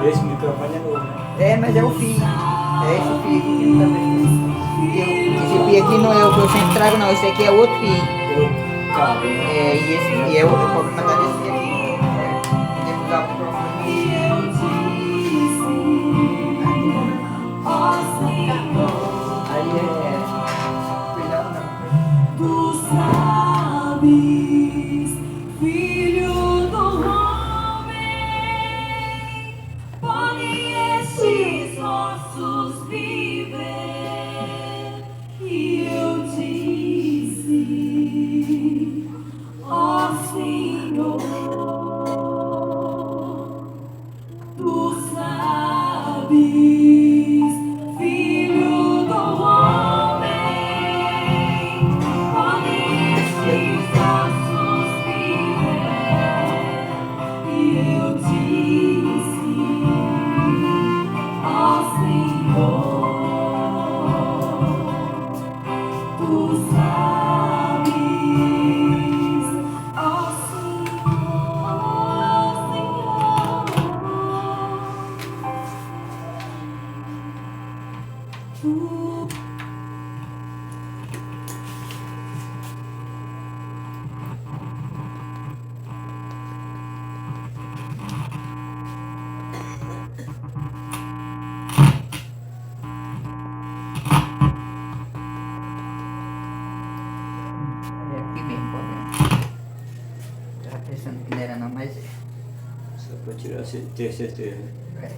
Esse microfone é novo, né? É, mas é o fio. É esse fio que não tá prestando. Esse fio aqui não é o que eu sempre trago, não. Esse aqui é outro fio. Outro cabo, né? É, e é o problema tá desse aqui. Tem que usar o microfone. Aí é. Cuidado não. Tu sabes, filho do homem, podem estes ossos viver. E eu disse, ó Senhor, tu sabes, filho do homem, podem estes ossos viver. E eu disse, ó Senhor, tu sabes, ó Senhor, tu É aqui mesmo, problema. Tava pensando que não era não, mas Só pra tirar, ter certeza. é.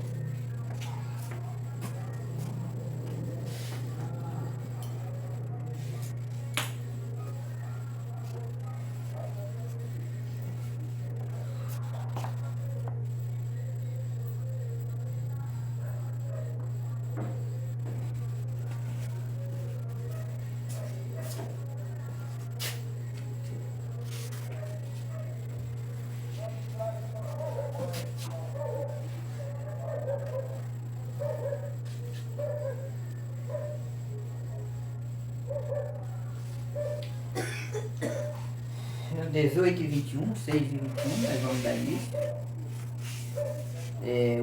No 18 e 21, 6 e 21, nós vamos dar início.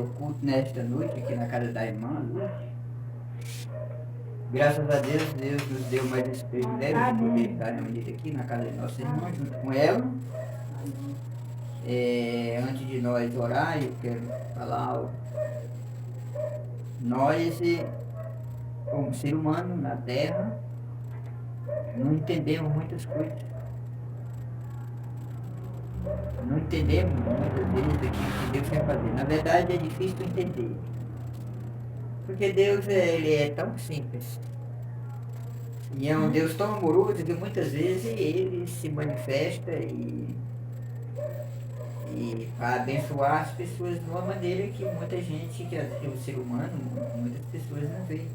O culto nesta noite aqui na casa da irmã Lourdes. Graças a Deus, Deus nos deu mais esse privilégio de poder estar reunido aqui na casa de nossa irmã, junto com ela. Antes de nós orar, eu quero falar algo. Nós, como ser humano na Terra, não entendemos muitas coisas. Não entendemos muitas vezes aquilo que Deus quer fazer. Na verdade, é difícil entender. Porque Deus ele é tão simples. E é um Deus tão amoroso que muitas vezes ele se manifesta e para abençoar as pessoas de uma maneira que muita gente, que o ser humano, muitas pessoas não vê.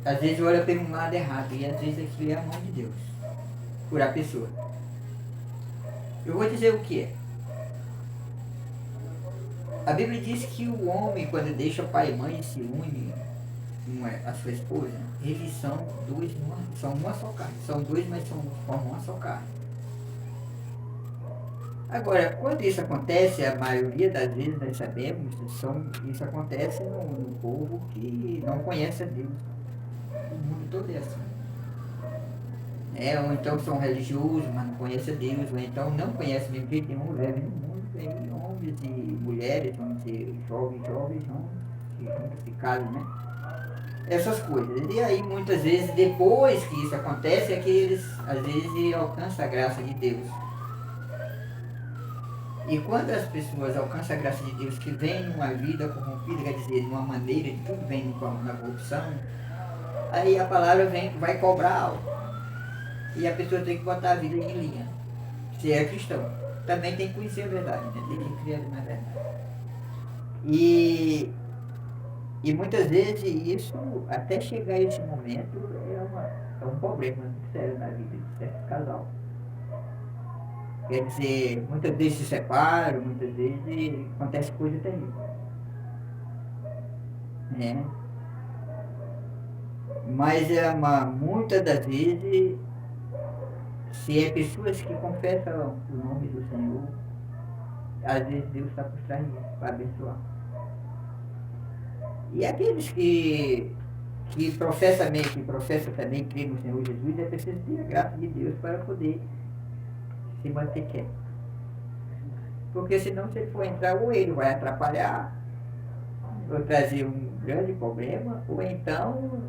Às vezes olha pelo um lado errado e às vezes aquilo é a mão de Deus, curar a pessoa. Eu vou dizer o que é. A Bíblia diz que o homem, quando deixa pai e mãe e se une com a sua esposa, eles são dois, são uma só carne. São dois, mas formam uma só carne. Agora, quando isso acontece, a maioria das vezes nós sabemos, isso acontece no povo que não conhece a Deus. O mundo todo é assim. Ou então são religiosos, mas não conhecem a Deus, ou então não conhecem mesmo que tem um leve no mundo, tem homens e mulheres, vamos dizer, jovens, juntos de casa, né? Essas coisas. E aí muitas vezes, depois que isso acontece, é que eles às vezes alcançam a graça de Deus. E quando as pessoas alcançam a graça de Deus, que vem numa vida corrompida, quer dizer, numa maneira de tudo vem na corrupção, aí a palavra vai cobrar algo. E a pessoa tem que botar a vida em linha. Se é cristão. Também tem que conhecer a verdade, né? Tem que criar na verdade. E muitas vezes isso, até chegar a esse momento, é um problema sério na vida de certo casal. Quer dizer, muitas vezes se separam, muitas vezes acontece coisa terrível. Né? Mas muitas das vezes, se é pessoas que confessam o nome do Senhor, às vezes Deus está por trás disso, para abençoar. E aqueles que professam também crer no Senhor Jesus, é preciso ter a graça de Deus para poder se manter quieto. Porque senão, se ele for entrar, ou ele vai atrapalhar, ou trazer um grande problema, ou então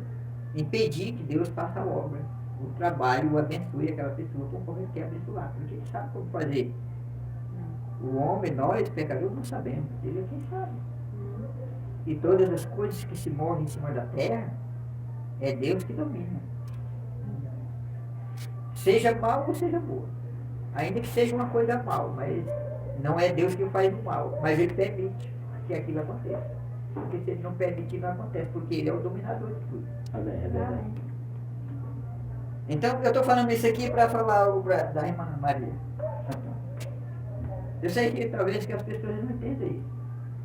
impedir que Deus faça a obra, o trabalho, o abençoe aquela pessoa conforme ele quer abençoar. Porque ele sabe como fazer. O homem, nós, pecadores, não sabemos. Ele é quem sabe. E todas as coisas que se movem em cima da terra, é Deus que domina. Seja mal ou seja boa. Ainda que seja uma coisa mal, mas não é Deus que faz o mal. Mas Ele permite que aquilo aconteça. Porque se Ele não permitir, não acontece. Porque Ele é o dominador de tudo. Amém, é verdade. Então, eu estou falando isso aqui para falar algo da irmã Maria. Eu sei que talvez que as pessoas não entendam isso.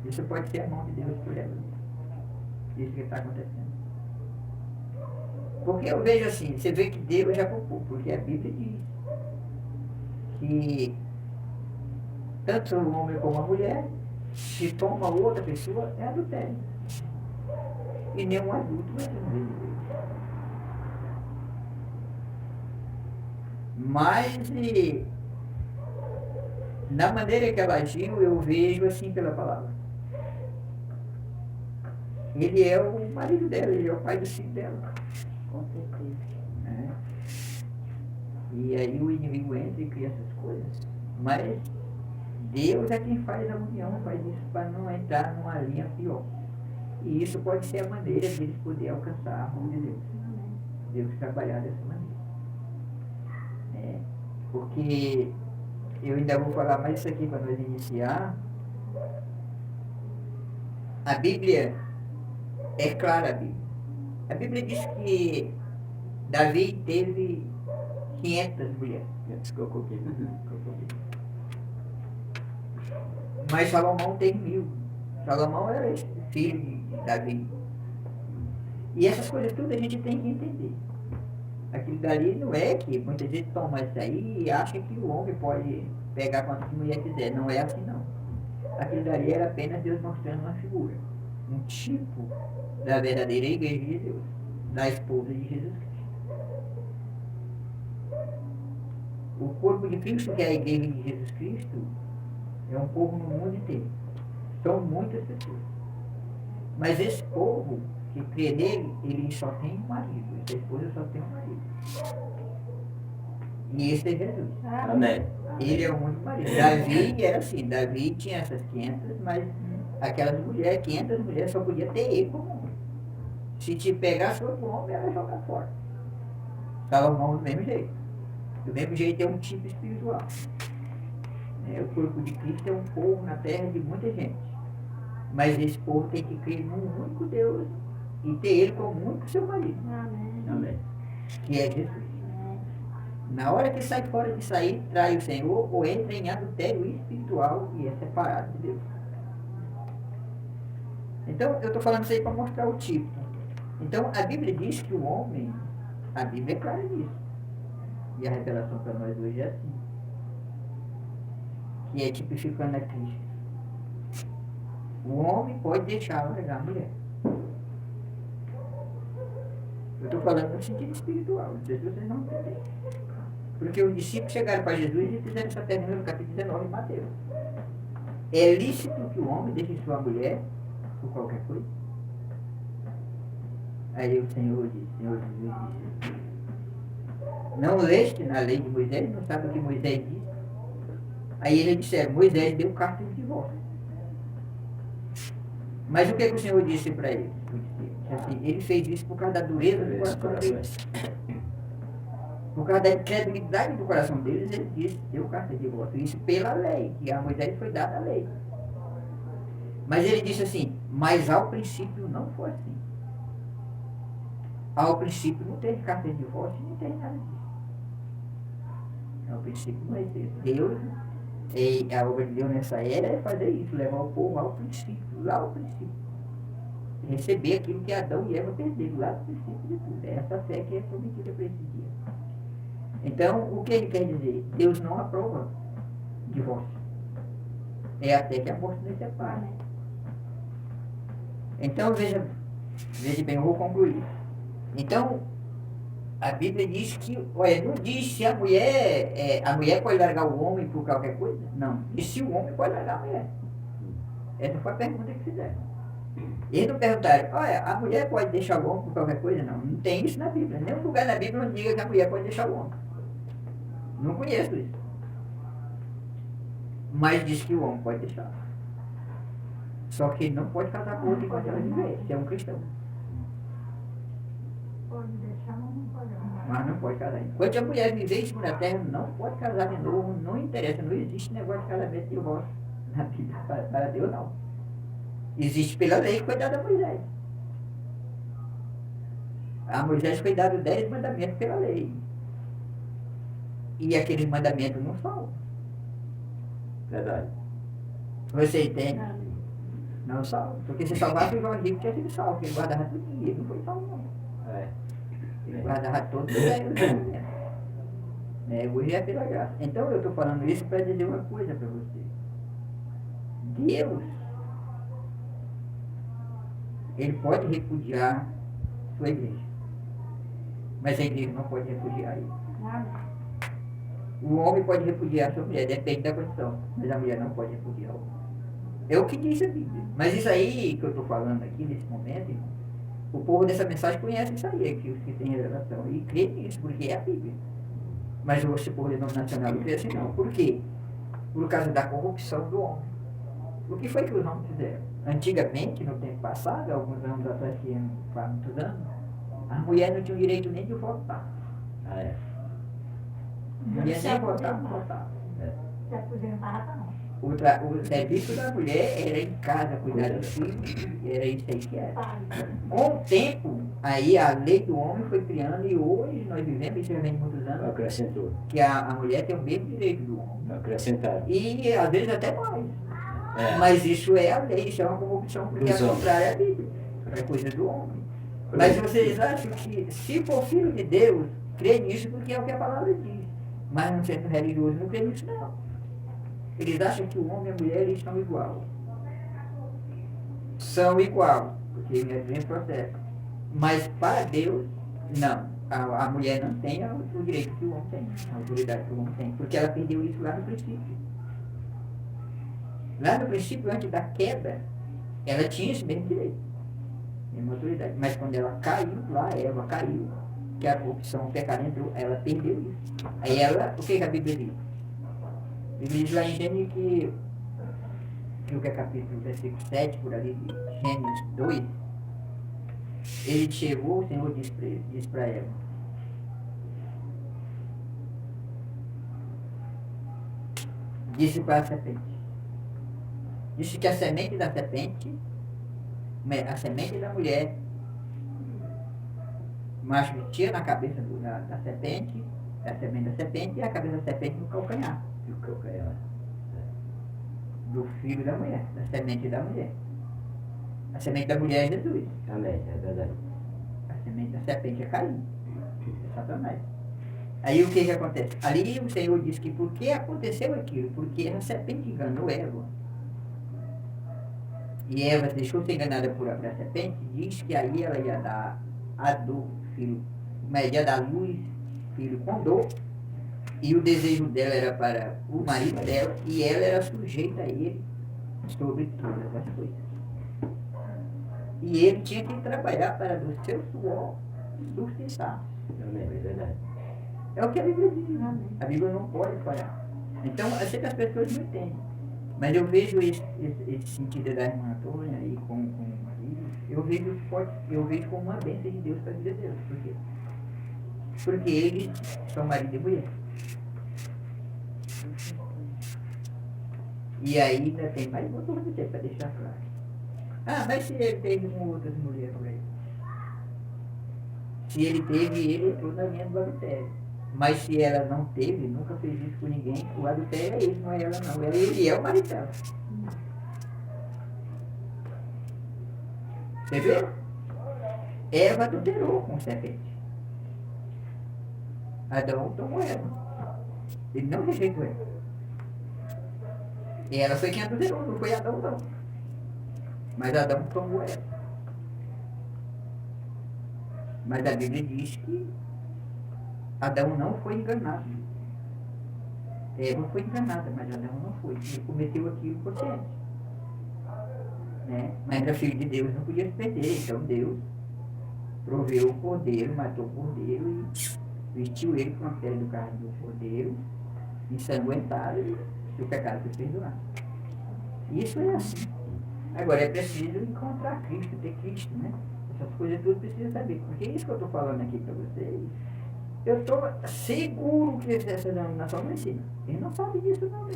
Isso pode ser a mão de Deus por ela. Isso que está acontecendo. Porque eu vejo assim, você vê que Deus já poupou, porque a Bíblia diz que tanto o homem como a mulher, se toma outra pessoa, é adultério. E nenhum adulto vai ser no reino de Deus. Mas na maneira que ela agiu, eu vejo assim pela palavra. Ele é o marido dela, ele é o pai do filho dela. Com certeza. Né? E aí o inimigo entra e cria essas coisas. Mas Deus é quem faz a união, faz isso para não entrar numa linha pior. E isso pode ser a maneira deles poder alcançar a mão de Deus. Deus trabalhar dessa maneira. Porque eu ainda vou falar mais isso aqui para nós iniciar. A Bíblia é clara, a Bíblia. A Bíblia diz que Davi teve 500 mulheres. Mas Salomão tem 1000. Salomão era filho de Davi. E essas coisas tudo a gente tem que entender. Aquilo dali não é que muita gente toma isso aí e acha que o homem pode pegar quantas mulher quiser. Não é assim não. Aquilo dali era apenas Deus mostrando uma figura. Um tipo da verdadeira igreja de Deus. Da esposa de Jesus Cristo. O corpo de Cristo, que é a igreja de Jesus Cristo, é um povo no mundo inteiro. São muitas pessoas. Mas esse povo que crê nele, ele só tem um marido. Essa esposa só tem um marido. E esse é Jesus. Amém. Ele é o único marido. Davi era assim. Davi tinha essas 500, mas aquelas mulheres, 500 mulheres, só podia ter ele como homem. Se te pegasse outro homem, ela ia jogar fora. Salomão do mesmo jeito. Do mesmo jeito é um tipo espiritual. O corpo de Cristo é um povo na terra de muita gente. Mas esse povo tem que crer num único Deus e ter ele como único seu marido. Amém. Que é Jesus. Na hora que sai fora de sair, trai o Senhor ou entra em adultério espiritual e é separado de Deus. Então, eu estou falando isso aí para mostrar o tipo. Então, a Bíblia diz que o homem, a Bíblia é clara nisso. E a revelação para nós hoje é assim. Que é tipificando a Cristo. O homem pode deixar largar a mulher. Eu estou falando no sentido espiritual, não sei se vocês não entendem. Porque os discípulos chegaram para Jesus e fizeram essa pergunta no capítulo 19 de Mateus. É lícito que o homem deixe sua mulher por qualquer coisa? Aí o Senhor Jesus disse, não leste na lei de Moisés, não sabe o que Moisés disse? Aí eles disseram, Moisés deu carta de divórcio. Mas o que o Senhor disse para ele? Assim, ele fez isso por causa da dureza do coração deles. Por causa da incredulidade do coração deles, ele disse, deu carta de divórcio. Isso pela lei, que a Moisés foi dada a lei. Mas ele disse assim, mas ao princípio não foi assim. Ao princípio não teve carta de divórcio, não tem nada disso. Ao princípio não existe. Deus, a obra de Deus nessa era é fazer isso, levar o povo ao princípio, lá ao princípio. Receber aquilo que Adão e Eva perderam, lá no princípio de tudo. É essa fé que é prometida para esse dia. Então, o que ele quer dizer? Deus não aprova divórcio. É até que a morte nos separe. Então, veja bem, eu vou concluir. Então, a Bíblia diz que, olha, não diz se a mulher pode largar o homem por qualquer coisa. Não. Diz se o homem pode largar a mulher. Essa foi a pergunta que fizeram. Eles não perguntaram, olha, a mulher pode deixar o homem por qualquer coisa? Não. Não tem isso na Bíblia. Nenhum lugar na Bíblia não diga que a mulher pode deixar o homem. Não conheço isso. Mas diz que o homem pode deixar. Só que ele não pode casar com outra enquanto ela viver, se é um cristão. Pode deixar, mas não pode arrumar. Mas não pode casar. Enquanto a mulher viver isso na terra, não pode casar de novo, não interessa, não existe negócio de casamento e divórcio na Bíblia, para Deus não. Existe pela lei foi dada a Moisés. A Moisés foi dado 10 mandamentos pela lei. E aqueles mandamentos não salvam. Verdade. Você entende? Não salva. Porque se salvasse o João Henrique tinha sido salvo, porque ele guardava tudo e ele não foi salvo não. É. Ele guardava todos os 10 mandamentos. Hoje é pela graça. Então eu estou falando isso para dizer uma coisa para você. Deus, ele pode repudiar sua igreja. Mas a igreja não pode repudiar ele. O homem pode repudiar a sua mulher, depende da condição. Mas a mulher não pode repudiar o homem. É o que diz a Bíblia. Mas isso aí que eu estou falando aqui, nesse momento, irmão, o povo dessa mensagem conhece isso aí, que os que têm revelação. E crê nisso, porque é a Bíblia. Mas o povo denominacional não crê assim não. Por quê? Por causa da corrupção do homem. O que foi que os homens fizeram? Antigamente, no tempo passado, alguns anos atrás, que não faz muitos anos, a mulher não tinha o direito nem de votar. Ah, é. Não ia nem votar, não votava. Se aposentava, não. O serviço da mulher era em casa, cuidar dos filhos, era isso aí que era. Com o tempo, aí a lei do homem foi criando e hoje nós vivemos, isso já vem de muitos anos, Acrescentou. que a mulher tem o mesmo direito do homem. Acrescentaram. E às vezes até mais. É. Mas isso é a lei, isso é uma corrupção, porque Dos é homens. contrária à Bíblia. É coisa do homem. Mas vocês acham que se for filho de Deus, crê nisso porque é o que a palavra diz. Mas não sendo religioso, não crê nisso não. Eles acham que o homem e a mulher eles são igual. São igual, porque é o mesmo processo. Mas para Deus, não. A mulher não tem o direito que o homem tem, a autoridade que o homem tem, porque ela perdeu isso lá no princípio. Lá no princípio, antes da queda, ela tinha esse mesmo direito, mesma autoridade. Mas quando ela caiu lá, Eva caiu, que a corrupção, o pecado entrou, ela perdeu isso. Aí ela, o que a Bíblia diz? A Bíblia diz lá em Gênesis que o que é capítulo, versículo 7, por ali, de Gênesis 2, ele chegou, o Senhor diz para ela, disse para a serpente, disse que a semente da serpente, a semente da mulher, macho tinha na cabeça da serpente, a semente da serpente e a cabeça da serpente no calcanhar. E o calcanhar. Do filho da mulher, da semente da mulher. A semente da mulher é Jesus. Amém, é verdade. A semente da serpente é Caim. É Satanás. Aí o que acontece? Ali o Senhor diz que por que aconteceu aquilo? Porque a serpente enganou Eva. E Eva deixou-se enganada por a serpente, diz que aí ela ia dar a dor, filho, mas ia dar luz, filho com dor, e o desejo dela era para o marido dela, e ela era sujeita a ele sobre todas as coisas. E ele tinha que trabalhar para do seu suor sustentar. Amém, é verdade. É o que a Bíblia diz. A Bíblia não pode falhar. Então, eu sei que as pessoas não entendem. Mas eu vejo esse sentido da irmã Antônia aí com o marido, eu vejo como uma bênção de Deus para a vida deles. Por quê? Porque eles são marido e mulher. E aí ainda tem mais uma coisa para deixar claro. Ah, mas se ele teve com outras mulheres por aí? Se ele teve, ele entrou na linha do adultério. Mas se ela não teve, nunca fez isso com ninguém, o adultério é ele, não é ela não. Ele é o marido dela. Você vê? Eva adulterou com o serpente. Adão tomou ela. Ele não rejeitou ela. E ela foi quem adulterou, não foi Adão não. Mas Adão tomou ela. Mas a Bíblia diz que Adão não foi enganado. Eva foi enganada, mas Adão não foi. Ele cometeu aquilo consciente. Né? Mas a filha de Deus não podia se perder. Então Deus proveu o cordeiro, matou o cordeiro e vestiu ele com a pele do carne do cordeiro, ensanguentado, e o pecado foi perdoado. Isso é assim. Agora é preciso encontrar Cristo, ter Cristo, né? Essas coisas tudo precisa saber. Porque é isso que eu estou falando aqui para vocês. Eu estou seguro que essa denominação não ensina. Ele não sabe disso não, né?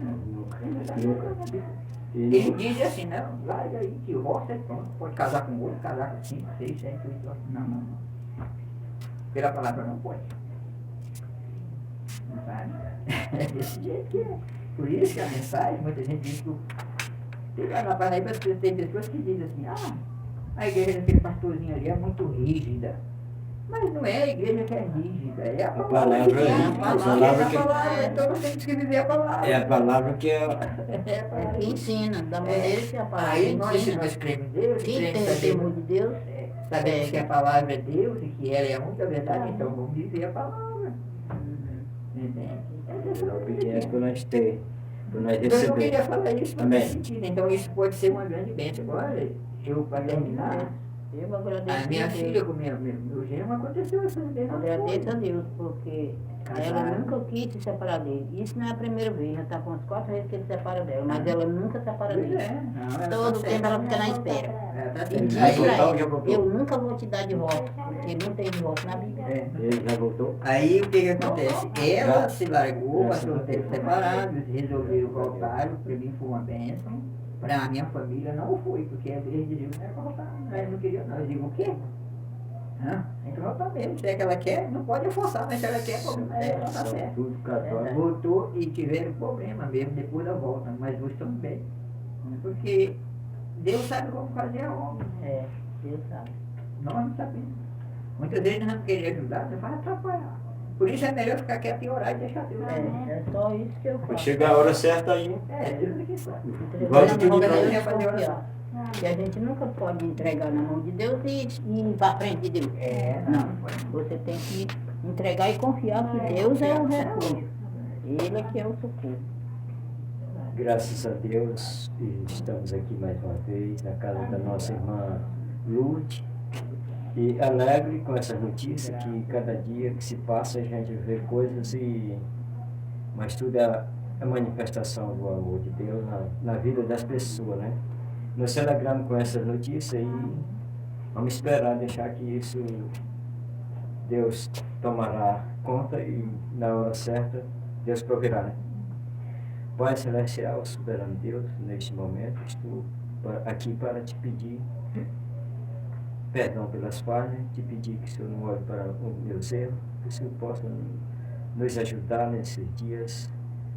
Ele diz assim, não, larga aí que o voto é pronto, pode casar com outro, casar com 5, 6, 7, 8, 8, não. Pela palavra não pode. Não sabe? É desse jeito que é. Por isso que a mensagem, muita gente diz que tem lá na Paraíba, tem pessoas que dizem assim, a igreja daquele pastorzinho ali é muito rígida. Mas não é a igreja que é rígida, é a palavra. Então nós temos que viver a palavra. É a palavra que é. É que ensina, da maneira que a palavra Aí nós, se ensina. nós cremos em Deus, Quem cremos tem o também, temor de Deus, sabemos que a palavra é Deus e que ela é a única verdade, então vamos viver a palavra. Entende? É a obediência que nós temos. Para nós Então eu não receber. queria falar isso, mas Amém. faz sentido. Então isso pode ser uma grande bênção. Agora, eu para terminar, eu agradeço a minha a Deus. filha com meu genro aconteceu essas mesmas Agradeço a coisas. Deus, porque Casaram. ela nunca quis se separar dele. Isso não é a primeira vez, já está com uns 4 vezes que ele separa dela, mas ela nunca separa Pois dele. é, não, ela Todo tá tempo ela certa. fica na espera. Ela tá E certa. diz Aí, pra voltou, já ela, voltou. eu nunca vou te dar de volta, porque não tem de volta na Bíblia. É. Ele já voltou? Aí o que acontece? Ela se largou, Graças passou a um tempo Deus. separados, resolveram voltar, para mim foi uma bênção. Para a minha família não foi, porque a igreja de Deus não era para voltar, eles não queriam não. Eu digo, o quê? Tem que voltar mesmo, se é que ela quer, não pode forçar, mas se ela quer, problema é ela, tá São certo. tudo católico. Voltou e tiveram problema mesmo depois da volta, mas hoje estão bem. Porque Deus sabe como fazer a obra, É, Deus sabe. nós não sabemos. Muitas vezes nós não queremos ajudar, você vai atrapalhar. Por isso é melhor ficar quieto e orar e deixar Deus. É só isso que eu Vai faço. chegar a hora certa aí. Deus é que sabe. Igual de Entregando tudo na mão de nós. Deus, confiar. Que a gente nunca pode entregar na mão de Deus e ir para frente de Deus. Não. Você tem que entregar e confiar que Deus é o refúgio. Ele é que é o socorro. Graças a Deus, e estamos aqui mais uma vez na casa da nossa irmã Lourdes. E alegre com essa notícia que cada dia que se passa a gente vê coisas mas tudo é a manifestação do amor de Deus na vida das pessoas, né? Nós alegramos com essa notícia e vamos esperar, deixar que isso Deus tomará conta e na hora certa Deus proverá, né? Pai Celestial, soberano Deus, neste momento estou aqui para te pedir perdão pelas falhas, te pedir que o Senhor não olhe para o meu erros, que o Senhor possa nos ajudar nesses dias,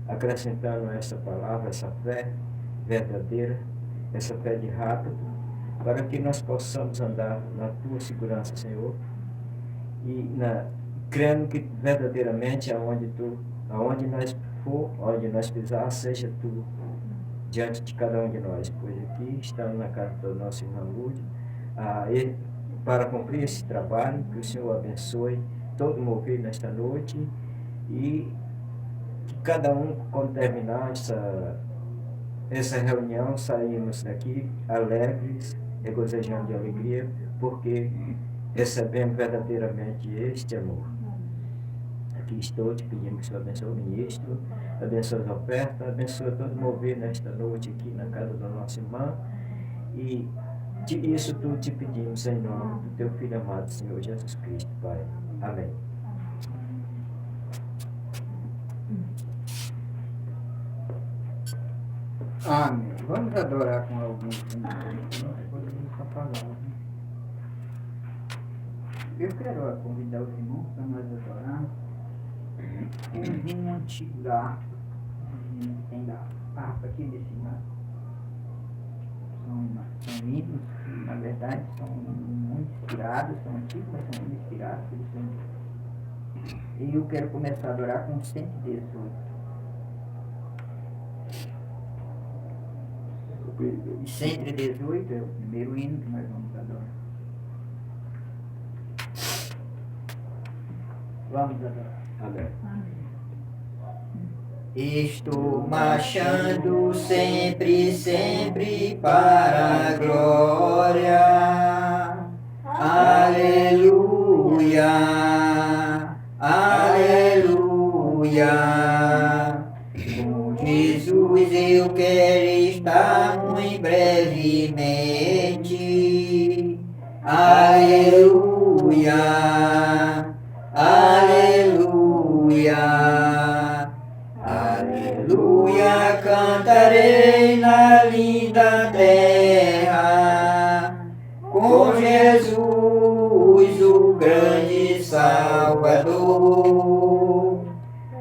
acrescentando essa palavra, essa fé verdadeira, essa fé de rápido, para que nós possamos andar na tua segurança, Senhor, e crendo que verdadeiramente aonde nós for, onde nós pisar, seja tu diante de cada um de nós, pois aqui estamos na casa do nosso irmão Lourdes, para cumprir esse trabalho, que o Senhor abençoe todo mover nesta noite e que cada um, quando terminar essa reunião, saímos daqui alegres, regozijando de alegria, porque recebemos verdadeiramente este amor. Aqui estou te pedindo que o Senhor abençoe o ministro, abençoe as ofertas, abençoe todo mover nesta noite aqui na casa da nossa irmã. E isso tudo te pedimos em nome do teu Filho amado, Senhor Jesus Cristo, Pai. Amém. Amém. Vamos adorar com alguns poderíamos só falar. Eu quero convidar os irmãos para nós adorarmos um hino antigo da harpa. Tem da harpa aqui desse lado. São hinos que, na verdade, são muito inspirados, são antigos, mas são muito inspirados. E eu quero começar a adorar com 118. E 118 é o primeiro hino que nós vamos adorar. Vamos adorar. Amém. Estou marchando sempre, sempre para a glória. Aleluia, aleluia. Com Jesus eu quero estar muito brevemente. Aleluia, aleluia. Aleluia, cantarei na linda terra, com Jesus, o grande Salvador.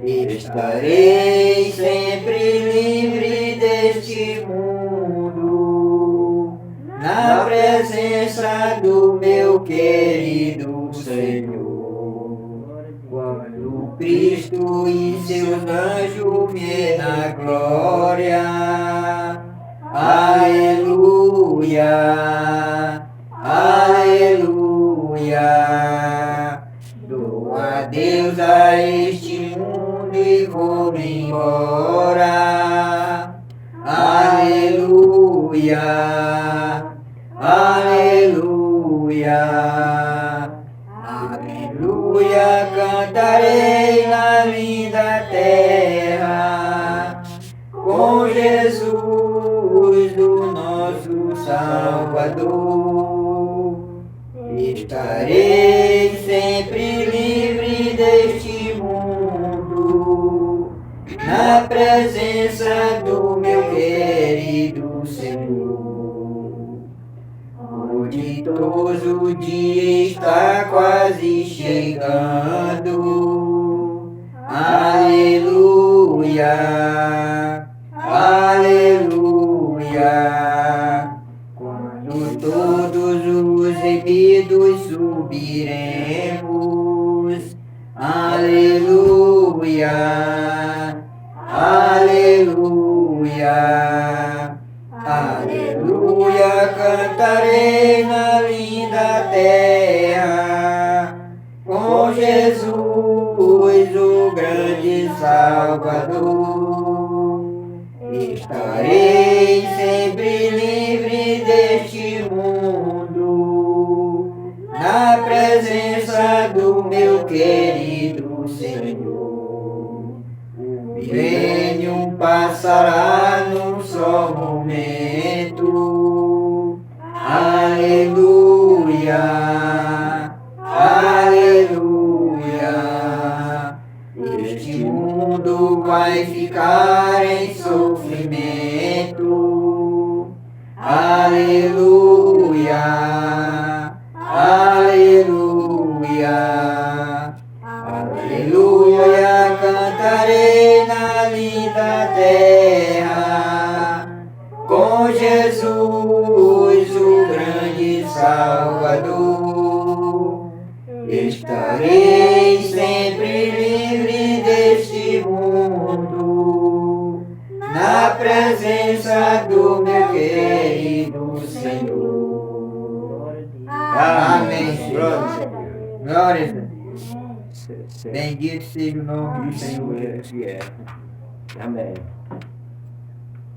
Estarei sempre livre deste mundo, na presença do meu querido Senhor. Quando Cristo e seus anjos vêm na glória, aleluia, aleluia. Dou adeus a este mundo e vou embora, aleluia, aleluia. Aleluia, cantarei na linda terra, com Jesus, o nosso Salvador. Estarei sempre livre deste mundo, na presença do meu querido Senhor. O ditoso dia está quase chegando. Aleluia, aleluia. Quando todos os remidos subiremos. Aleluia, aleluia. Aleluia, cantarei na linda terra, com Jesus, o grande Salvador. Estarei sempre livre deste mundo, na presença do meu querido Senhor. O milênio passará num só momento. Aleluia, aleluia. Este mundo vai ficar em sofrimento. Aleluia, aleluia. Aleluia, cantarei na linda terra, com Jesus, o grande Salvador. Estarei sempre livre deste mundo, na presença do meu querido Senhor. Amém. Glória a Deus. Bendito seja o nome do Senhor Jesus. Amém.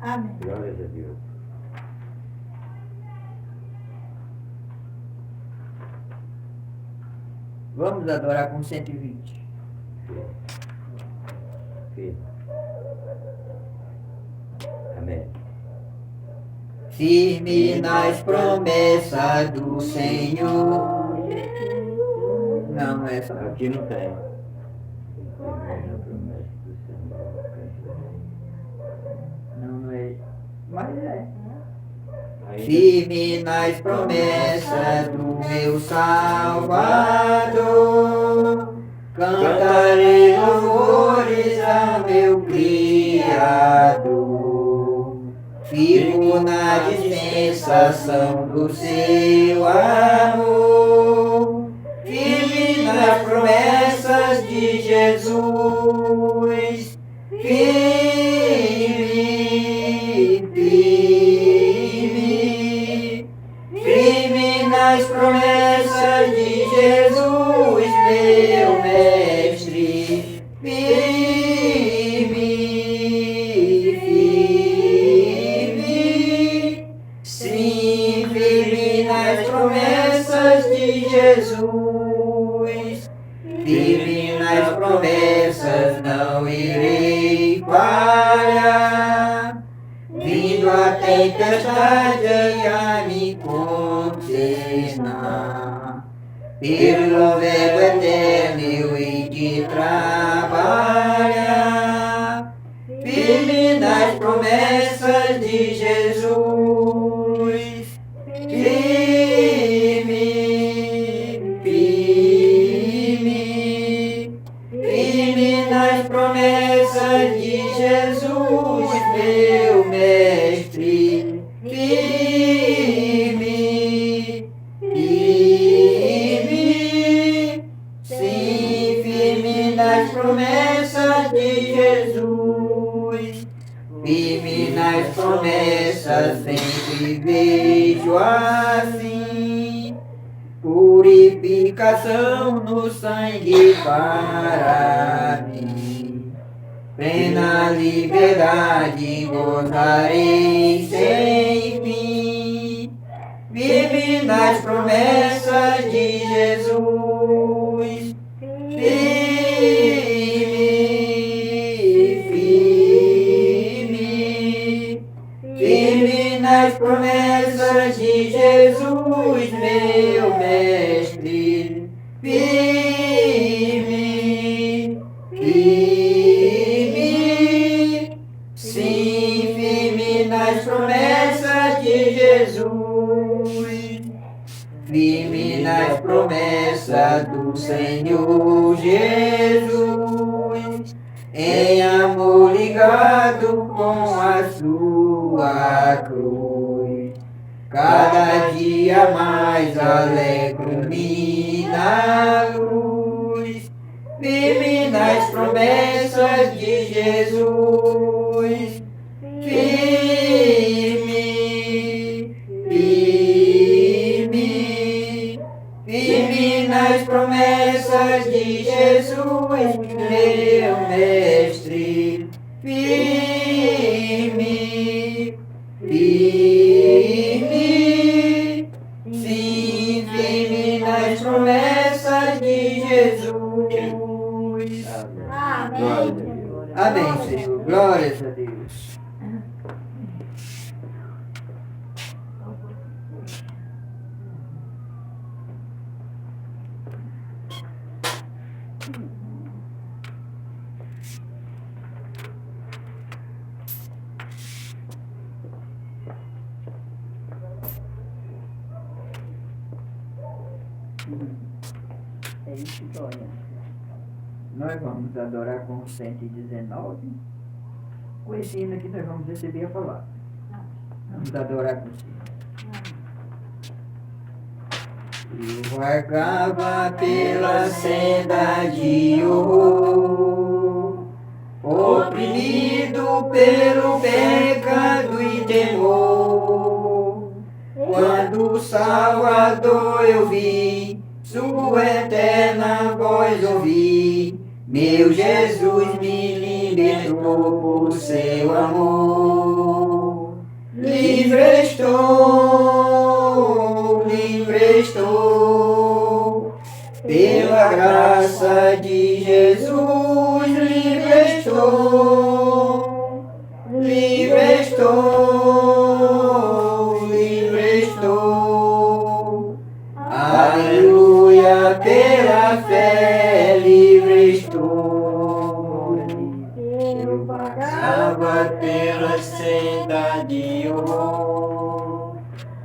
Amém. Glórias a Deus. Vamos adorar com 120. Sim. Amém. Firme nas promessas do Senhor. Não, é só. Aqui não tem. Não é. Mas é. Ainda- Firme nas promessas do meu Salvador, cantarei louvores ao meu Criador. Fico na dispensação do seu amor, firme nas promessas de Jesus, firme, firme. vindo a tempestade a me condenar. Pelo verbo eterno eu hei de trabalhar, firme nas promessas de Jesus. Firme, firme, firme nas promessas de Jesus, meu mestre. Firme, firme, sim, firme nas promessas de Jesus. Firme nas promessas, sempre vejo assim purificação no sangue para mim. Plena liberdade gozarei sem fim. Firme nas promessas de Jesus. Firme nas promessas de Jesus, meu mestre. Firme, firme, sim, firme nas promessas de Jesus. Firme nas promessas do Senhor Jesus, em amor ligado com a sua cruz. Cada dia mais alegro-me na luz, firme nas promessas de Jesus. Firme, firme, firme nas promessas de Jesus, meu mestre. Firme, firme, sim, firme nas promessas de Jesus. Glória a Deus. Amém, Senhor. Glórias a Deus. É isso que olha. Nós vamos adorar com o 119. Com esse hino aqui nós vamos receber a palavra. Vamos adorar com esse hino. Eu vagava pela senda de horror, oprimido pelo pecado e temor. Quando o Salvador eu vi, sua eterna voz ouvi, meu Jesus me libertou por seu amor. Livre estou, pela graça de Jesus, livre estou, livre estou, livre estou. Aleluia, pela fé, livre estou. Eu vagava pela senda de horror,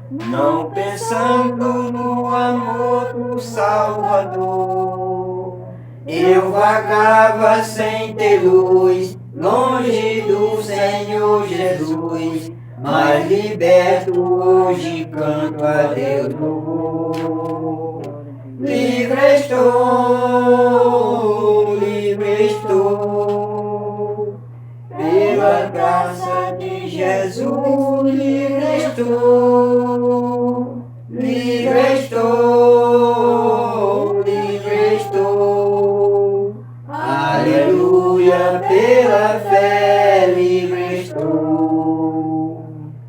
não pensando no amor do Salvador. Eu vagava sem ter luz, longe do Senhor Jesus, mas liberto hoje canto a Deus louvor. Livre estou, pela graça de Jesus, livre estou, livre estou, livre estou. Aleluia, pela fé, livre estou.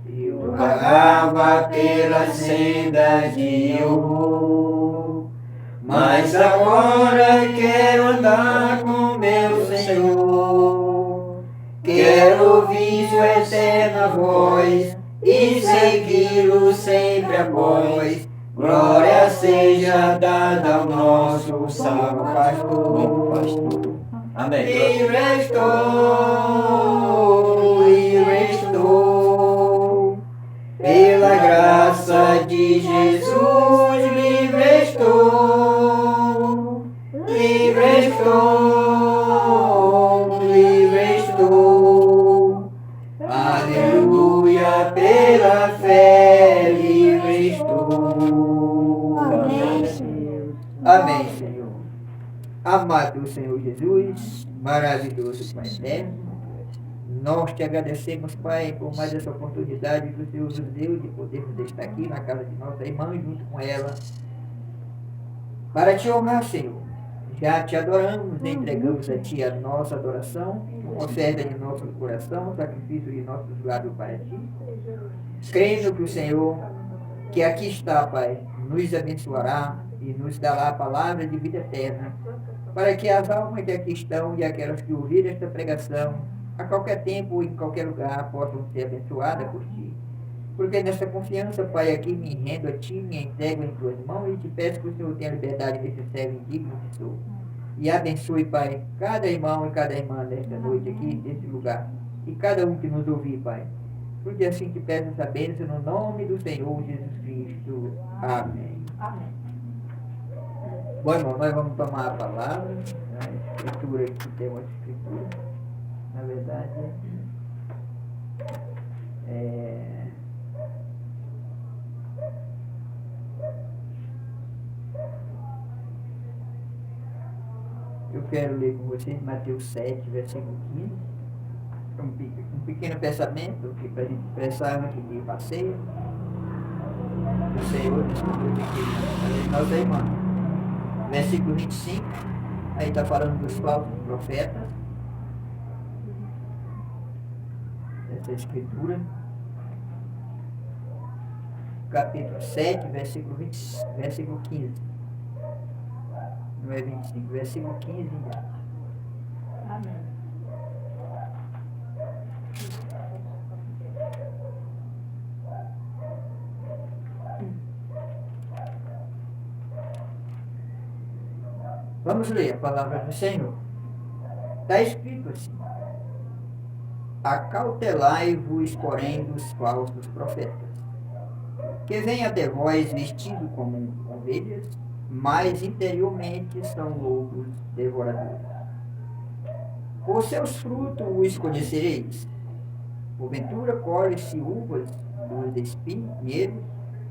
Eu vagava pela senda de horror, mas agora quero andar com meu Senhor. Quero ouvir sua eterna voz e segui-lo sempre após. Glória seja dada ao nosso salvo pastor. Amém. Livre estou, pela graça de Jesus, livre estou, livre estou, livre estou. Aleluia, pela fé, livre estou. Amém. Amém, Senhor. Amado Senhor Jesus, maravilhoso Pai eterno, nós te agradecemos, Pai, por mais essa oportunidade que o Senhor nos deu de podermos estar aqui na casa de nossa irmã, junto com ela, para te honrar, Senhor. Já te adoramos, entregamos a Ti a nossa adoração, oferta de nosso coração, sacrifício de nossos lábios para Ti. Crendo que o Senhor, que aqui está, Pai, nos abençoará e nos dará a palavra de vida eterna, para que as almas que aqui estão e aquelas que ouvirem esta pregação, a qualquer tempo e em qualquer lugar, possam ser abençoadas por Ti. Porque nessa confiança, Pai, aqui me rendo a Ti, me entrego em Tuas mãos e te peço que o Senhor tenha liberdade desse servo indigno que sou. E abençoe, Pai, cada irmão e cada irmã nesta noite aqui, nesse lugar. E cada um que nos ouvir, Pai. Porque assim te peço essa bênção no nome do Senhor Jesus Cristo. Amém. Amém. Bom, irmão, nós vamos tomar a palavra, a escritura que tem uma escritura, na verdade, eu quero ler com vocês Mateus 7, versículo 15, um pequeno pensamento que para a gente pensar antes de passeio, o Senhor descobriu que nossa irmã. Versículo 25, aí está falando dos falsos profetas, essa escritura. Capítulo 7, versículo 15. Não é 25, versículo 15. Amém. Vamos ler a palavra do Senhor. Está escrito assim: acautelai-vos, porém, dos falsos profetas, que vêm até vós vestidos como ovelhas, mas interiormente são lobos devoradores. Por seus frutos os conhecereis. Porventura colhe-se uvas dos espinheiros,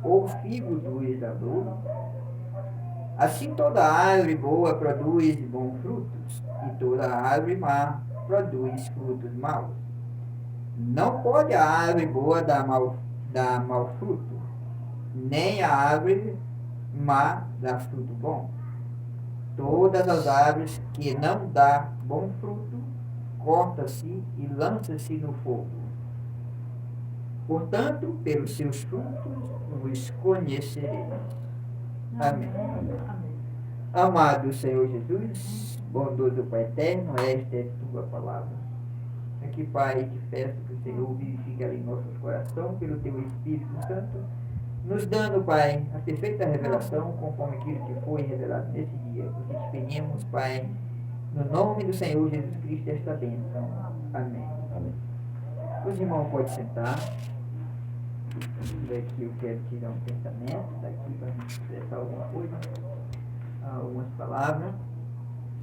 ou figos dos abrolhos? Assim toda árvore boa produz bons frutos, e toda árvore má produz frutos maus. Não pode a árvore boa dar mau fruto, nem a árvore má dar fruto bom. Todas as árvores que não dão bom fruto, corta-se e lança-se no fogo. Portanto, pelos seus frutos os conhecereis. Amém. Amado Senhor Jesus, bondoso Pai eterno, esta é tua palavra. Aqui, Pai, te peço que o Senhor vivifique ali em nossos corações, pelo teu Espírito Santo, nos dando, Pai, a perfeita revelação, conforme aquilo que foi revelado nesse dia. Porque te pedimos, Pai, no nome do Senhor Jesus Cristo, esta bênção. Amém. Amém. Os irmãos podem sentar. Daqui eu quero tirar um pensamento, daqui para expressar alguma coisa, algumas palavras.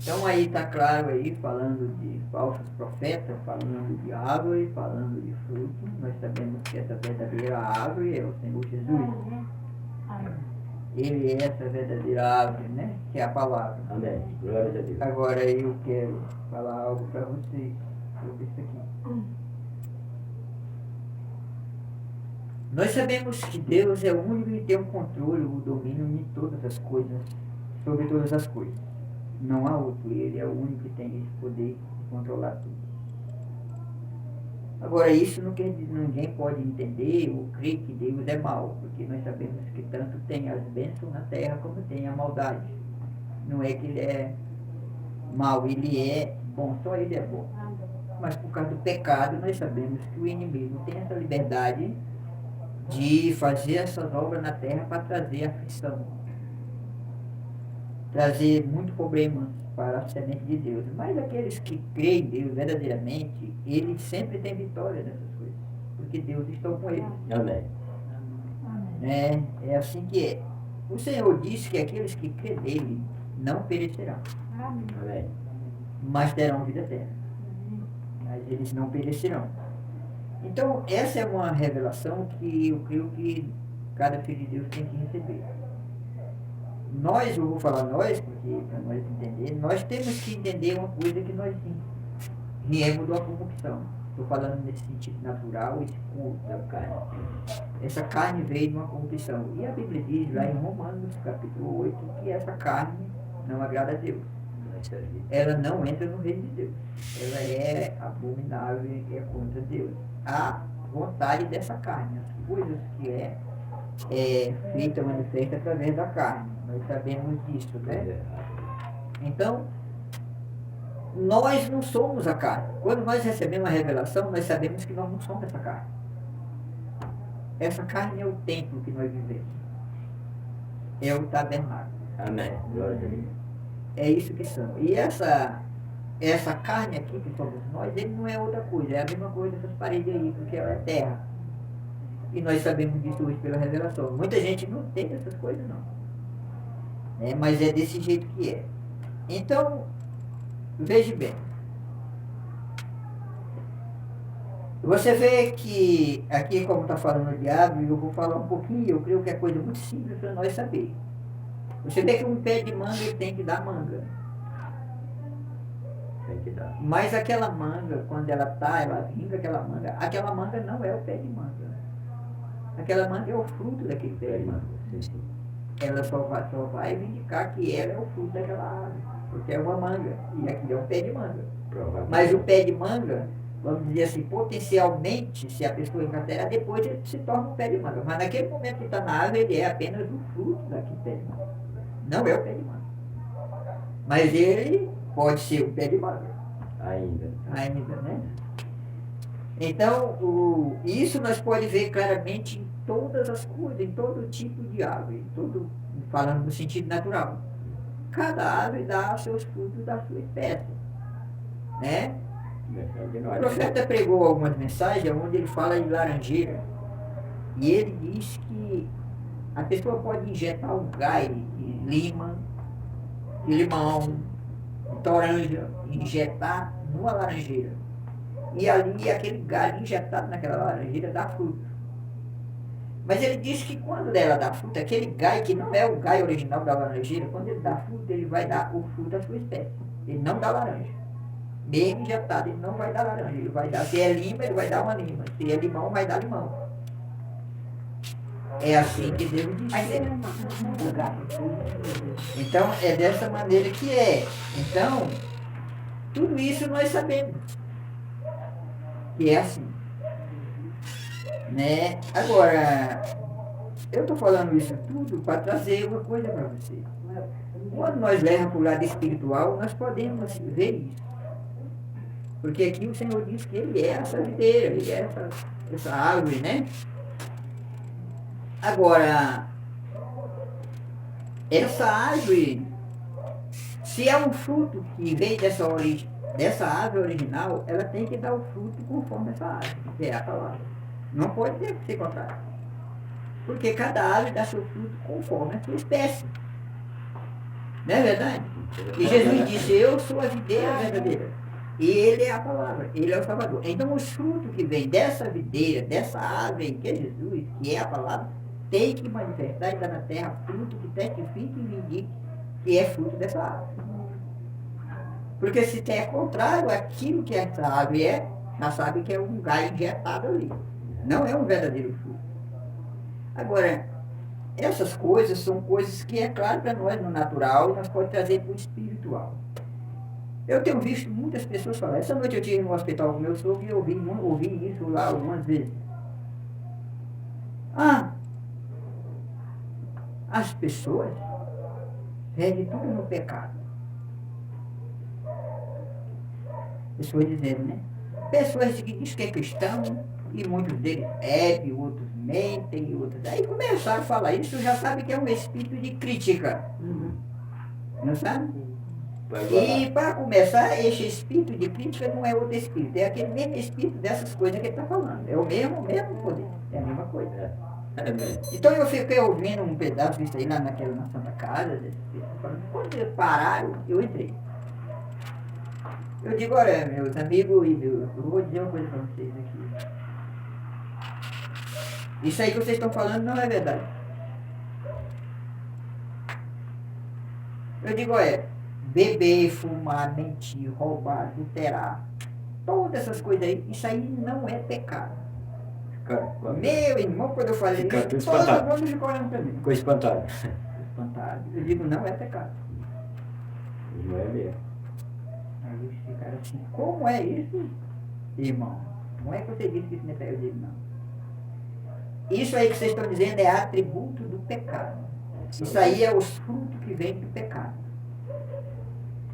Então aí está claro aí, falando de falsos profetas, falando de árvore, falando de fruto. Nós sabemos que essa verdadeira árvore é o Senhor Jesus. Ele é essa verdadeira árvore, né? Que é a palavra. Amém. Glória a Deus. Agora eu quero falar algo para vocês sobre isso aqui. Nós sabemos que Deus é o único que tem o controle, o domínio de todas as coisas, sobre todas as coisas. Não há outro, Ele é o único que tem esse poder de controlar tudo. Agora, isso não quer dizer, ninguém pode entender ou crer que Deus é mau, porque nós sabemos que tanto tem as bênçãos na terra como tem a maldade. Não é que Ele é mau, Ele é bom, só Ele é bom. Mas por por causa do pecado, nós sabemos que o inimigo tem essa liberdade de fazer essas obras na terra para trazer aflição, trazer muito problema para a semente de Deus. Mas aqueles que creem em Deus verdadeiramente, eles sempre têm vitória nessas coisas, porque Deus está com eles. Amém. Amém. É assim que é. O Senhor disse que aqueles que crêem nele não perecerão, Amém. Amém. mas terão vida eterna. Mas eles não perecerão. Então, essa é uma revelação que eu creio que cada filho de Deus tem que receber. Nós, eu vou falar nós, porque para nós entender, nós temos que entender uma coisa que nós sim, viemos de uma corrupção. Estou falando nesse sentido natural, esse corpo da carne. Essa carne veio de uma corrupção. E a Bíblia diz lá em Romanos, capítulo 8, que essa carne não agrada a Deus. Ela não entra no reino de Deus. Ela é abominável e é contra Deus. A vontade dessa carne, as coisas que é feita, manifesta através da carne. Nós sabemos disso, né? Então, nós não somos a carne. Quando nós recebemos a revelação, nós sabemos que nós não somos essa carne. Essa carne é o templo que nós vivemos. É o tabernáculo. Amém. Glória a Deus. É isso que são. E essa carne aqui que somos nós, ele não é outra coisa. É a mesma coisa dessas paredes aí, porque ela é terra. E nós sabemos disso hoje pela revelação. Muita gente não entende essas coisas, não. Mas é desse jeito que é. Então, veja bem. Você vê que aqui, como está falando o diabo, eu vou falar um pouquinho, eu creio que é coisa muito simples para nós saber. Você vê que um pé de manga ele tem que dar manga. Tem que dar. Mas aquela manga, quando ela vinga aquela manga não é o pé de manga. Aquela manga é o fruto daquele pé de manga. Sim, sim. Ela só vai indicar que ela é o fruto daquela árvore, porque é uma manga, e aqui é um pé de manga. Provavelmente. Mas o pé de manga, vamos dizer assim, potencialmente, se a pessoa encarcerar, depois ele se torna um pé de manga. Mas naquele momento que está na árvore, ele é apenas o fruto daquele pé de manga. Não é o pé de manga. Mas ele pode ser o pé de manga. Ainda, né? Então, isso nós podemos ver claramente em todas as coisas, em todo tipo de árvore, falando no sentido natural. Cada árvore dá seus frutos da sua espécie, né? O profeta pregou algumas mensagens onde ele fala de laranjeira e ele diz que a pessoa pode injetar um galho de lima, de limão, de toranja, injetar numa laranjeira. E ali aquele galho injetado naquela laranjeira dá fruto. Mas ele diz que quando ela dá fruto, aquele galho que não é o galho original da laranjeira, quando ele dá fruto, ele vai dar o fruto da sua espécie. Ele não dá laranja. Mesmo injetado, ele não vai dar laranja. Ele vai dar, se é lima, ele vai dar uma lima. Se é limão, vai dar limão. É assim que Deus diz. Então, é dessa maneira que é. Então, tudo isso nós sabemos. Que é assim. Né? Agora, eu estou falando isso tudo para trazer uma coisa para você. Quando nós levamos para o lado espiritual, nós podemos ver isso. Porque aqui o Senhor diz que Ele é essa videira, Ele é essa árvore, né? Agora, essa árvore, se é um fruto que vem dessa árvore original, ela tem que dar o fruto conforme essa árvore, que é a palavra. Não pode ser contrário. Porque cada árvore dá seu fruto conforme a sua espécie. Não é verdade? E Jesus disse, eu sou a videira verdadeira. E Ele é a palavra, Ele é o Salvador. Então os frutos que vêm dessa videira, dessa árvore que é Jesus, que é a palavra, tem que manifestar e dar na terra fruto que testifique e indique que é fruto dessa árvore. Porque se é contrário àquilo que essa árvore já sabe que é um galho injetado ali. Não é um verdadeiro fruto. Agora, essas coisas são coisas que é claro para nós no natural, nós podemos trazer para o espiritual. Eu tenho visto muitas pessoas falar, essa noite eu tive no hospital com meu sogro e eu ouvi isso lá algumas vezes. As pessoas perdem tudo no pecado. Pessoas dizendo, né? pessoas que dizem que é cristão, e muitos deles bebem, outros mentem, outros... Aí começaram a falar isso, já sabe que é um espírito de crítica. Não sabe? E para começar, esse espírito de crítica não é outro espírito, é aquele mesmo espírito dessas coisas que ele está falando. É o mesmo poder, é a mesma coisa. Então eu fiquei ouvindo um pedaço disso aí lá na Santa Casa, quando eles pararam, eu entrei. Eu digo, olha, meus amigos e meus, eu vou dizer uma coisa para vocês aqui. Isso aí que vocês estão falando não é verdade. Eu digo, olha, beber, fumar, mentir, roubar, adulterar, todas essas coisas aí, isso aí não é pecado. Meu irmão, quando eu falei isso, todo mundo ficou olhando para mim. Ficou espantado. Espantado. Eu digo, não é pecado. Não é mesmo. Aí eles ficaram assim, como é isso, irmão? Não é que você disse que isso não é pecado. Eu digo, não. Isso aí que vocês estão dizendo é atributo do pecado. Isso aí é os frutos que vêm do pecado.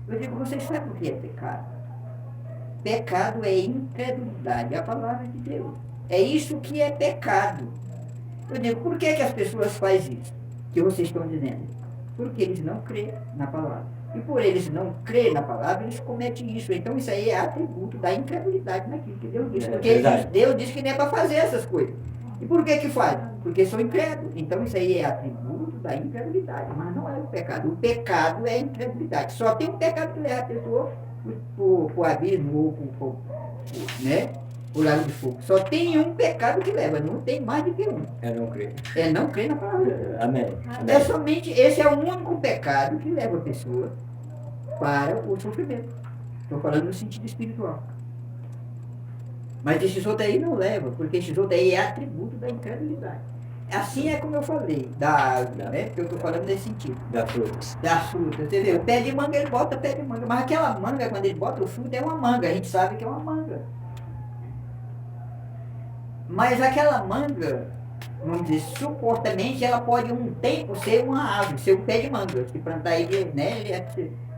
Eu digo, vocês sabem o que é pecado? Pecado é incredulidade, é a palavra de Deus. É isso que é pecado. Eu digo, por que as pessoas fazem isso? Que vocês estão dizendo? Porque eles não creem na palavra. E por eles não crerem na palavra, eles cometem isso. Então isso aí é atributo da incredulidade naquilo que Deus disse. Porque Deus disse que não é para fazer essas coisas. E por que faz? Porque são incrédulos. Então isso aí é atributo da incredulidade, mas não é o pecado. O pecado é a incredulidade. Só tem um pecado que leva a pessoa para o abismo ou para o lago de fogo. Só tem um pecado que leva, não tem mais do que um. É não crer. É não crer na palavra. Amém. É somente, esse é o único pecado que leva a pessoa para o sofrimento. Estou falando no sentido espiritual. Mas esses outros aí não levam, porque esses outros aí é atributo da incredulidade. Assim é como eu falei, da árvore, né? Porque eu estou falando nesse sentido. Das frutas. Das frutas, você vê, o pé de manga, ele bota pé de manga, mas aquela manga, quando ele bota o fruto, é uma manga, a gente sabe que é uma manga. Mas aquela manga, vamos dizer, supostamente, ela pode um tempo ser uma árvore, ser um pé de manga, se plantar ele, né?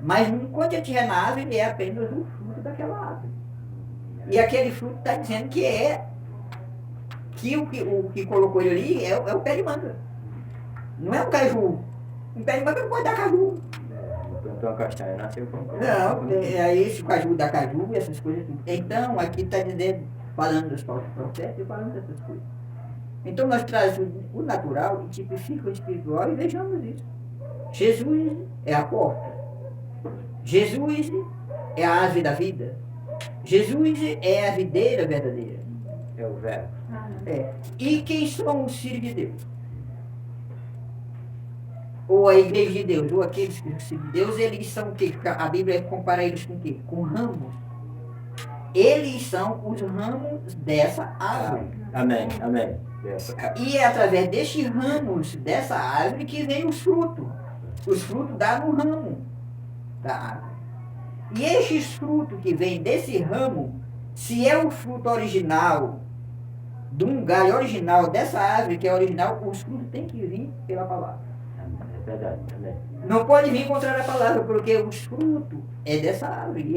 Mas quando ele estiver na árvore, ele é apenas um fruto daquela árvore. E aquele fruto está dizendo que o que colocou ele ali é o pé de manga. Não é um caju. Um pé de manga não pode dar caju. Plantou uma castanha, nasceu com Não, é esse caju da caju, essas coisas. Então, aqui está dizendo, falando dos falsos profetas e falando dessas coisas. Então, nós trazemos o natural e tipifica o espiritual e vejamos isso. Jesus é a porta. Jesus é a árvore da vida. Jesus é a videira verdadeira. É o verbo. É. E quem são os filhos de Deus? Ou a igreja de Deus, ou aqueles que são filhos de Deus, eles são o quê? A Bíblia compara eles com o quê? Com ramos. Eles são os ramos dessa árvore. Amém, amém. E é através destes ramos dessa árvore que vem os frutos. Os frutos dão no ramo da árvore. E estes frutos que vêm desse ramo, se é o fruto original, de um galho original dessa árvore que é original, os frutos têm que vir pela palavra. É verdade, amém. Não pode vir contra a palavra, porque os frutos é dessa árvore.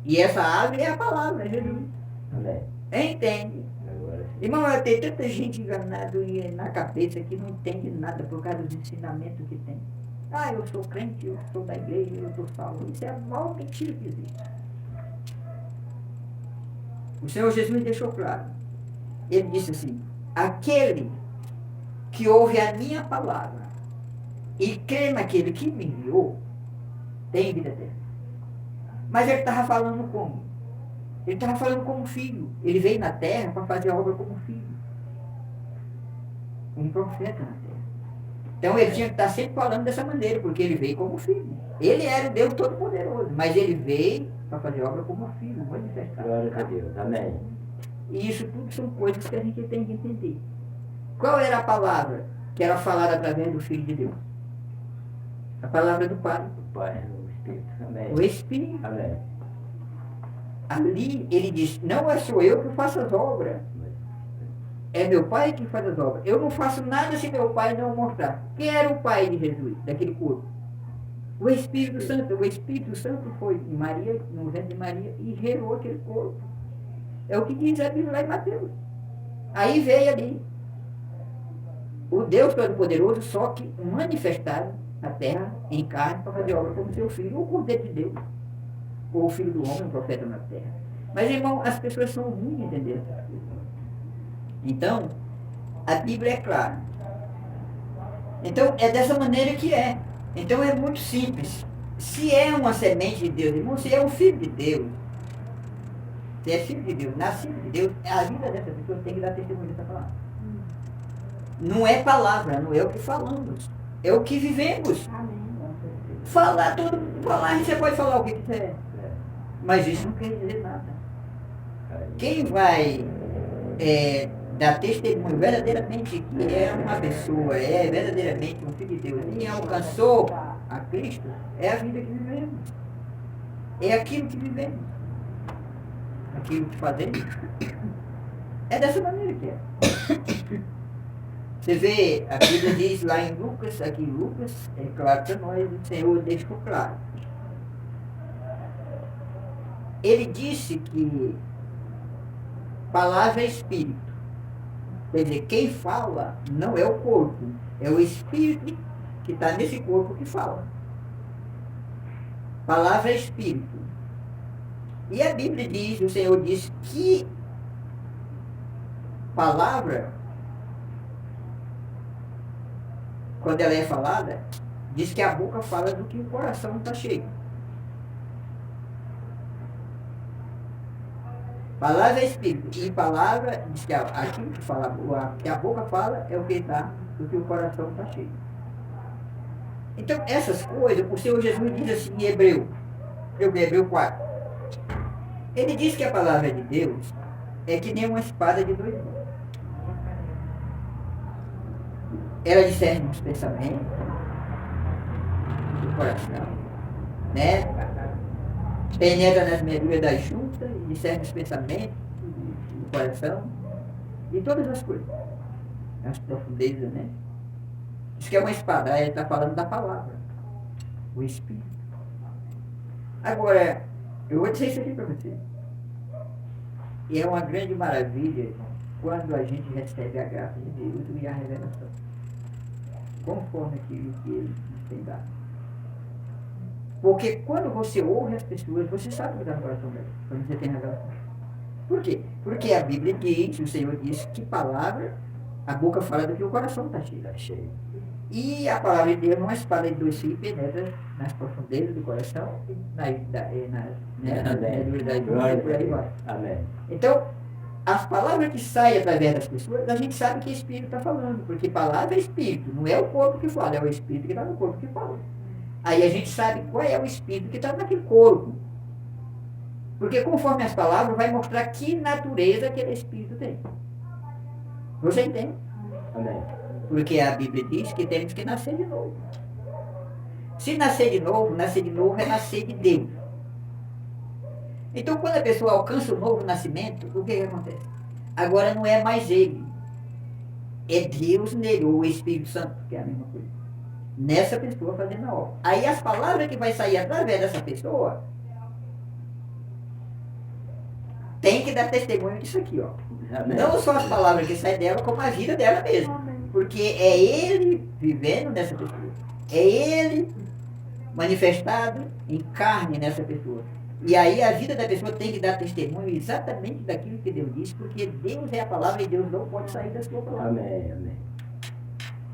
E essa árvore é a palavra, Jesus. Amém. Entende? Agora sim. Irmão, tem tanta gente enganada na cabeça que não entende nada por causa dos ensinamentos que tem. Ah, eu sou crente, eu sou da igreja, eu sou salvo. Isso é a maior mentira que existe. O Senhor Jesus deixou claro. Ele disse assim, aquele que ouve a minha palavra e crê naquele que me enviou, tem vida eterna. Mas ele estava falando como? Ele estava falando como filho. Ele veio na terra para fazer a obra como filho. Um profeta na terra. Então ele tinha que estar sempre falando dessa maneira, porque ele veio como filho. Ele era o Deus Todo-Poderoso, mas ele veio para fazer obra como filho, manifestar. Glória a Deus, amém. E isso tudo são coisas que a gente tem que entender. Qual era a palavra que era falada através do Filho de Deus? A palavra do Pai. O Pai, o Espírito, amém. O Espírito. Amém. Ali ele diz, não sou eu que faço as obras. É meu pai que faz as obras. Eu não faço nada se meu pai não mostrar. Quem era o pai de Jesus, daquele corpo? O Espírito Santo foi em Maria, no ventre de Maria, e gerou aquele corpo. É o que diz a Bíblia lá em Mateus. Aí veio ali o Deus Todo-Poderoso, só que manifestado na terra, em carne, para fazer obra como seu filho, ou o Cordeiro de Deus, ou o Filho do Homem, o profeta na terra. Mas, irmão, as pessoas são ruins de entender essas coisas. Então, a Bíblia é clara. Então, é dessa maneira que é. Então, é muito simples. Se é uma semente de Deus, irmão, se é um filho de Deus, se é filho de Deus, nascido de Deus, a vida dessa pessoa tem que dar testemunho dessa palavra. Não é palavra, não é o que falamos, é o que vivemos. Falar, todo mundo falar, você pode falar o que quiser, mas isso não quer dizer nada. Quem vai dar testemunho verdadeiramente que é uma pessoa, é verdadeiramente um filho de Deus e alcançou a Cristo, é a vida que vivemos. É aquilo que vivemos. Aquilo que fazemos. É dessa maneira que é. Você vê, a Bíblia diz lá em Lucas, aqui em Lucas, é claro para nós, o Senhor deixou claro. Ele disse que palavra é espírito. Quer dizer, quem fala não é o corpo, é o espírito que está nesse corpo que fala. Palavra é espírito. E a Bíblia diz, o Senhor diz que palavra, quando ela é falada, diz que a boca fala do que o coração está cheio. Palavra é espírito. E palavra, diz que aquilo que, que a boca fala é o que está, do que o coração está cheio. Então, essas coisas, o Senhor Jesus diz assim em Hebreu 4. Ele diz que a palavra de Deus é que nem uma espada de 2 gumes. Ela discerne os pensamentos do coração, né? Penetra nas medulas das juntas e discerne os pensamentos do coração e todas as coisas, as profundezas, né? Diz que é uma espada, ele está falando da palavra, o Espírito. Agora, eu vou dizer isso aqui para você. E é uma grande maravilha, irmão, quando a gente recebe a graça de Deus e a revelação, conforme aquilo que Ele nos tem dado. Porque quando você ouve as pessoas, você sabe o que está no coração delas, quando você tem revelação. Por quê? Porque a Bíblia diz, o Senhor diz que palavra, a boca fala do que o coração está cheio. Tá cheio. E a palavra de Deus é uma espada de 2 fios, penetra nas profundezas do coração e nas medulas das juntas e por aí vai. Amém. Então, as palavras que saem através das pessoas, a gente sabe que o Espírito está falando, porque palavra é Espírito, não é o corpo que fala, é o Espírito que está no corpo que fala. Aí a gente sabe qual é o Espírito que está naquele corpo. Porque conforme as palavras, vai mostrar que natureza aquele Espírito tem. Você entende? Amém. Porque a Bíblia diz que temos que nascer de novo. Se nascer de novo é nascer de Deus. Então, quando a pessoa alcança o novo nascimento, o que acontece? Agora não é mais ele. É Deus nele, ou o Espírito Santo, que é a mesma coisa. Nessa pessoa fazendo a obra. Aí as palavras que vai sair através dessa pessoa tem que dar testemunho disso aqui, ó. Amém. Não só as palavras que saem dela, como a vida dela mesma. Porque é ele vivendo nessa pessoa. É ele manifestado em carne nessa pessoa. E aí a vida da pessoa tem que dar testemunho exatamente daquilo que Deus disse, porque Deus é a palavra e Deus não pode sair da sua palavra. Amém, amém.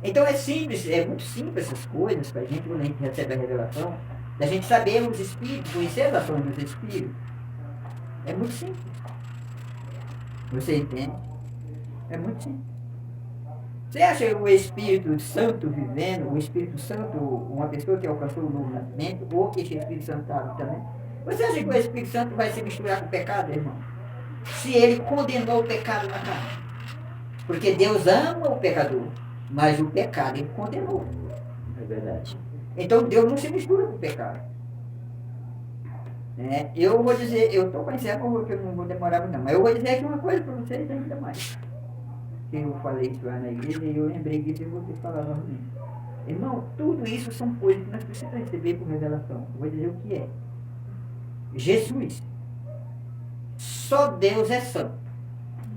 Então é simples, é muito simples essas coisas para a gente, quando a gente recebe a revelação, da gente saber os espíritos, conhecer as ações dos espíritos. É muito simples. Você entende? É muito simples. Você acha o Espírito Santo vivendo, o Espírito Santo, uma pessoa que alcançou o novo nascimento, ou que esse Espírito Santo está também? Você acha que o Espírito Santo vai se misturar com o pecado, irmão? Se ele condenou o pecado na carne. Porque Deus ama o pecador, mas o pecado ele condenou. É verdade. Então Deus não se mistura com o pecado. Eu vou dizer, eu estou conhecendo porque eu não vou demorar muito não, mas eu vou dizer aqui uma coisa para vocês ainda mais. Que eu falei isso lá na igreja e eu lembrei disso e vou te falar novamente. Irmão, tudo isso são coisas que nós precisamos receber por revelação. Eu vou dizer o que é. Jesus. Só Deus é santo.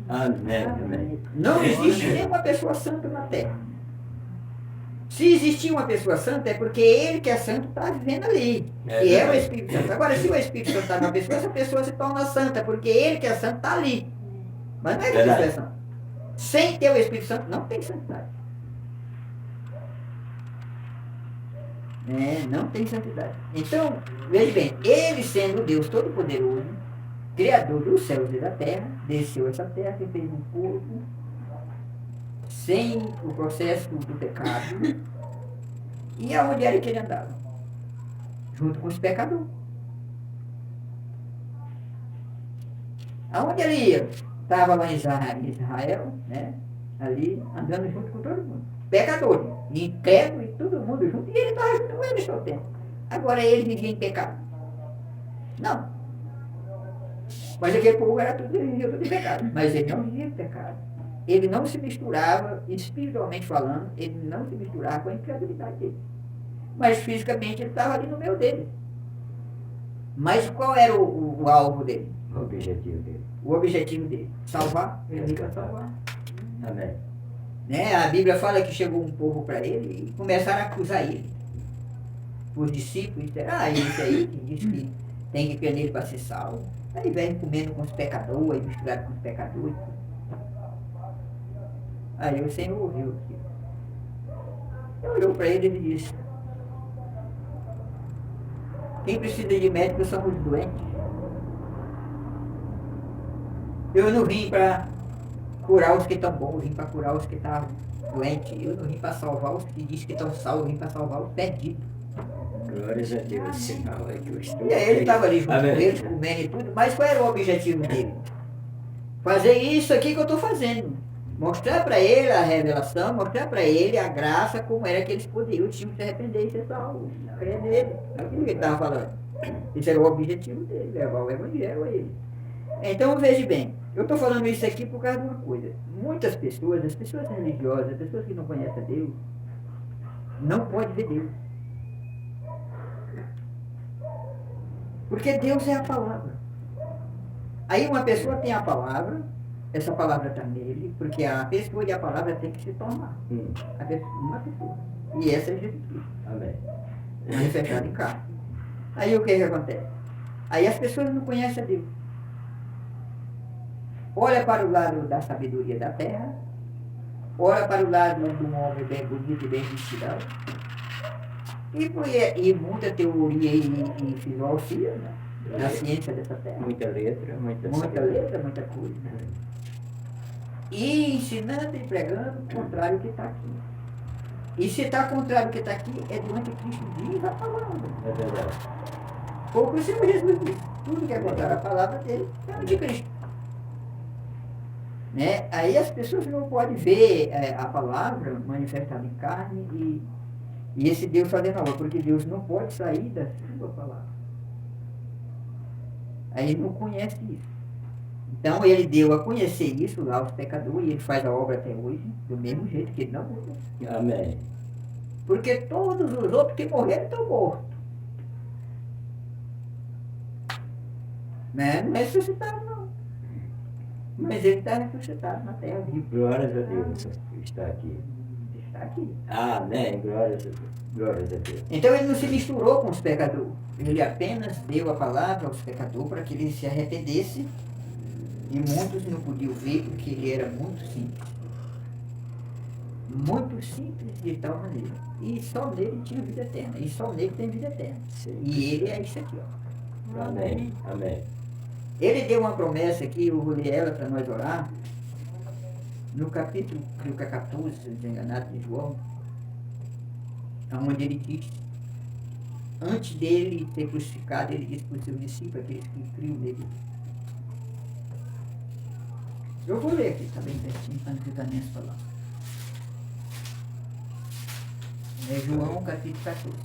Amém, amém. Não existe nenhuma pessoa santa na terra. Se existir uma pessoa santa, é porque ele que é santo está vivendo ali. E é o Espírito Santo. Agora, se o Espírito Santo está na pessoa, essa pessoa se torna santa, porque ele que é santo está ali. Mas não é que a pessoa é santa. Sem ter o Espírito Santo, não tem santidade. Não tem santidade. Então, veja bem, ele sendo Deus Todo-Poderoso, Criador dos céus e da terra, desceu essa terra e fez um corpo sem o processo do pecado. E aonde era que ele andava? Junto com os pecadores. Aonde ele ia? Estava lá em Israel, né? Ali, andando junto com todo mundo. Pecadores, incrédulos e todo mundo junto. E ele estava junto com eles todo o tempo. Agora ele vivia em pecado. Não. Mas aquele povo era tudo em pecado. Mas ele não vivia em pecado. Ele não se misturava, espiritualmente falando, ele não se misturava com a incredulidade dele. Mas fisicamente ele estava ali no meio dele. Mas qual era o alvo dele? O objetivo dele. O objetivo dele? Salvar. Ele veio para salvar. Amém. Né? A Bíblia fala que chegou um povo para ele e começaram a acusar ele. Os discípulos disseram, esse aí que diz que tem que crer nele para ser salvo. Aí vem comendo com os pecadores, misturado com os pecadores. Aí o Senhor ouviu aquilo. Ele olhou para ele e disse, quem precisa de médico são os doentes. Eu não vim para curar os que estão bons, eu vim para curar os que estão doentes. Eu não vim para salvar os que dizem que estão salvos, eu vim para salvar os perdidos. Glórias a Deus, sinal é que eu estou. E aí ele estava ali junto Amém. com eles, comendo e tudo, mas qual era o objetivo dele? Fazer isso aqui que eu estou fazendo. Mostrar para ele a revelação, mostrar para ele a graça, como era que eles podiam, tinham que se arrepender e ser salvos. Crer nele. Aquilo que ele estava falando. Esse era o objetivo dele, levar o evangelho a ele. Então veja bem, eu estou falando isso aqui por causa de uma coisa. Muitas pessoas, as pessoas religiosas, as pessoas que não conhecem a Deus, não podem ver Deus. Porque Deus é a palavra. Aí uma pessoa tem a palavra, essa palavra está nele, porque a pessoa e a palavra tem que se tornar. Uma pessoa. E essa é Jesus Cristo. Amém. Manifestado em carne. Aí o que acontece? Aí as pessoas não conhecem a Deus. Olha para o lado da sabedoria da terra, olha para o lado de um homem bem bonito e bem vestido, e muita teoria e filosofia, né? Na ciência dessa terra. Muita letra, muita Letra, muita coisa. E ensinando e pregando o contrário do que está aqui. E se está contrário do que está aqui, é do anticristo vivo a palavra. É verdade. Foi o que o Senhor Jesus disse. Tudo que é contrário à palavra dele é anticristo. Né? Aí as pessoas não podem ver a palavra manifestada em carne e esse Deus fazendo a obra, porque Deus não pode sair da sua palavra. Aí ele não conhece isso. Então ele deu a conhecer isso lá aos pecadores e ele faz a obra até hoje, do mesmo jeito que ele não morreu. Amém. Porque todos os outros que morreram estão mortos. Né? Não ressuscitaram, não. Mas ele está ressuscitado na terra vivo. Glórias a Deus, está aqui. Está aqui. Amém. Glórias a Deus. Glórias a Deus. Então ele não se misturou com os pecadores. Ele apenas deu a palavra aos pecadores para que eles se arrependessem. E muitos não podiam ver porque ele era muito simples. Muito simples de tal maneira. E só nele tinha vida eterna. E só nele tem vida eterna. Sim. E ele é isso aqui, ó. Amém. Amém. Ele deu uma promessa aqui, eu vou ler ela para nós orar. No capítulo, creio que é 14, se não estou enganado, de João. Onde ele diz, antes dele ser crucificado, ele disse para os seus discípulos, aqueles que criam nele. Eu vou ler aqui, está bem pertinho, para não ficar nessa palavra. É João, capítulo 14.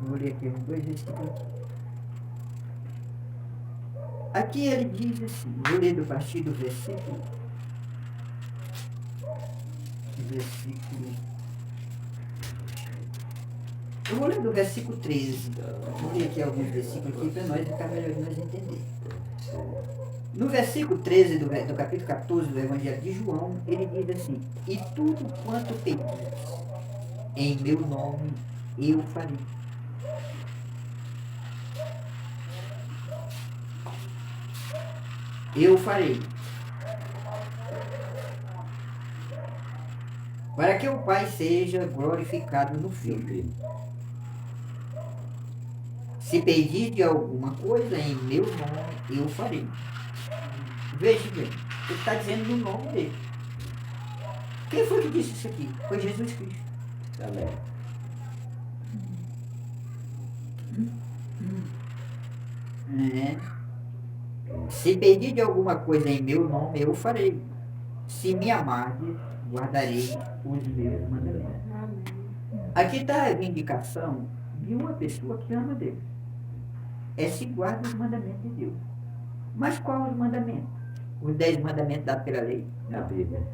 Eu vou ler aqui uns 2 versículos. Aqui ele diz assim, vou ler do partir do versículo. Eu vou ler do versículo 13. Vou ler aqui alguns versículos aqui para nós ficar melhor de nós entender. No versículo 13 do capítulo 14 do Evangelho de João, ele diz assim: e tudo quanto pedis em meu nome eu farei. Eu farei. Para que o Pai seja glorificado no Filho. Se pedir de alguma coisa em meu nome, eu farei. Veja bem, ele está dizendo no nome dele. Quem foi que disse isso aqui? Foi Jesus Cristo. Amém. Se pedir de alguma coisa em meu nome, eu farei. Se me amardes, guardarei os meus mandamentos. Aqui está a vindicação de uma pessoa que ama Deus. É se guarda os mandamentos de Deus. Mas qual os mandamentos? Os 10 mandamentos dados pela lei? A Bíblia.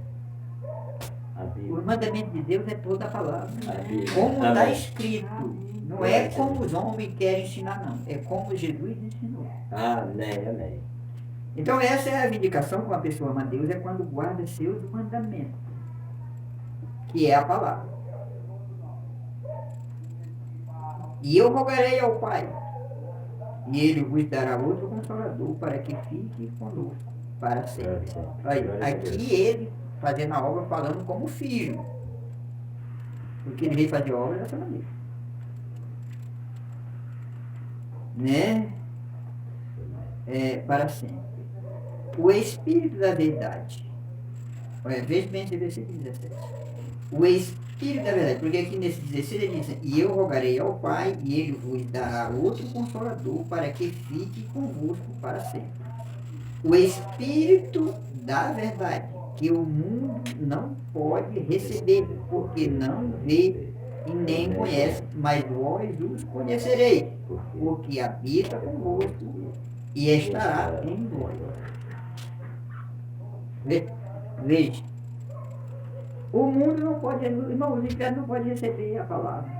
A Bíblia. Os mandamentos de Deus é toda a palavra. A Bíblia. Como está Amém. escrito. Não é como os homens querem ensinar, não. É como Jesus ensinou. Amém, amém. Então essa é a vindicação com a pessoa ama Deus, é quando guarda seus mandamentos. Que é a palavra. E eu rogarei ao Pai, e Ele vos dará outro Consolador para que fique conosco para sempre. Olha, aqui ele fazendo a obra falando como filho. Porque ele veio fazer a obra dessa maneira. Né? Para sempre. O Espírito da verdade. Olha, veja bem esse versículo 17. O Espírito da verdade, porque aqui nesse 16 ele diz: e eu rogarei ao Pai, e ele vos dará outro Consolador para que fique convosco para sempre. O Espírito da verdade, que o mundo não pode receber, porque não vê e nem conhece, mas vós os conhecereis, porque habita convosco e estará em vós. Veja, o mundo não pode, irmão, o inferno não pode receber a palavra.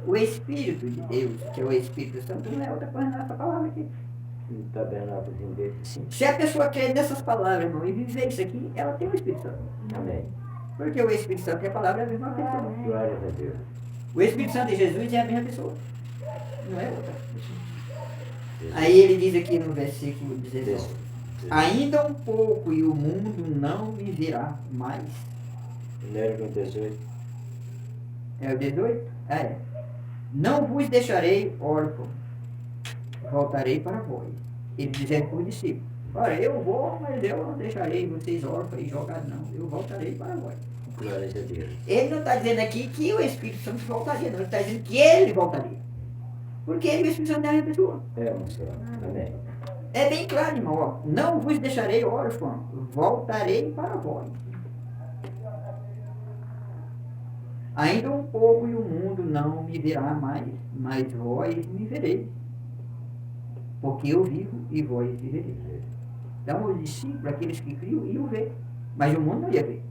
O Espírito de Deus, que é o Espírito Santo, não é outra coisa nessa palavra aqui. Tabernáculo dele, sim. Se a pessoa crê nessas palavras, irmão, e viver isso aqui, ela tem o Espírito Santo. Amém. Porque o Espírito Santo e a palavra é a mesma pessoa. Glória a Deus. O Espírito Santo e Jesus é a mesma pessoa. Não é outra. Aí ele diz aqui no versículo 19: ainda um pouco e o mundo não me verá mais. Número 18. É o 18? É. Não vos deixarei órfão, voltarei para vós. Ele dizendo por discípulo: olha, eu vou, mas eu não deixarei vocês órfãos e jogados, não. Eu voltarei para vós. Glória a Deus. Ele não está dizendo aqui que o Espírito Santo voltaria, não. Ele está dizendo que ele voltaria. Porque ele, o Espírito Santo é a mesma pessoa. É, meu Senhor. Amém. É bem claro, irmão. Ó. Não vos deixarei órfão, voltarei para vós. Ainda um pouco e o mundo não me verá mais, mas vós me vereis. Porque eu vivo e vós vivereis. Então os discípulos, aqueles que criam, iam ver. Mas o mundo não ia ver.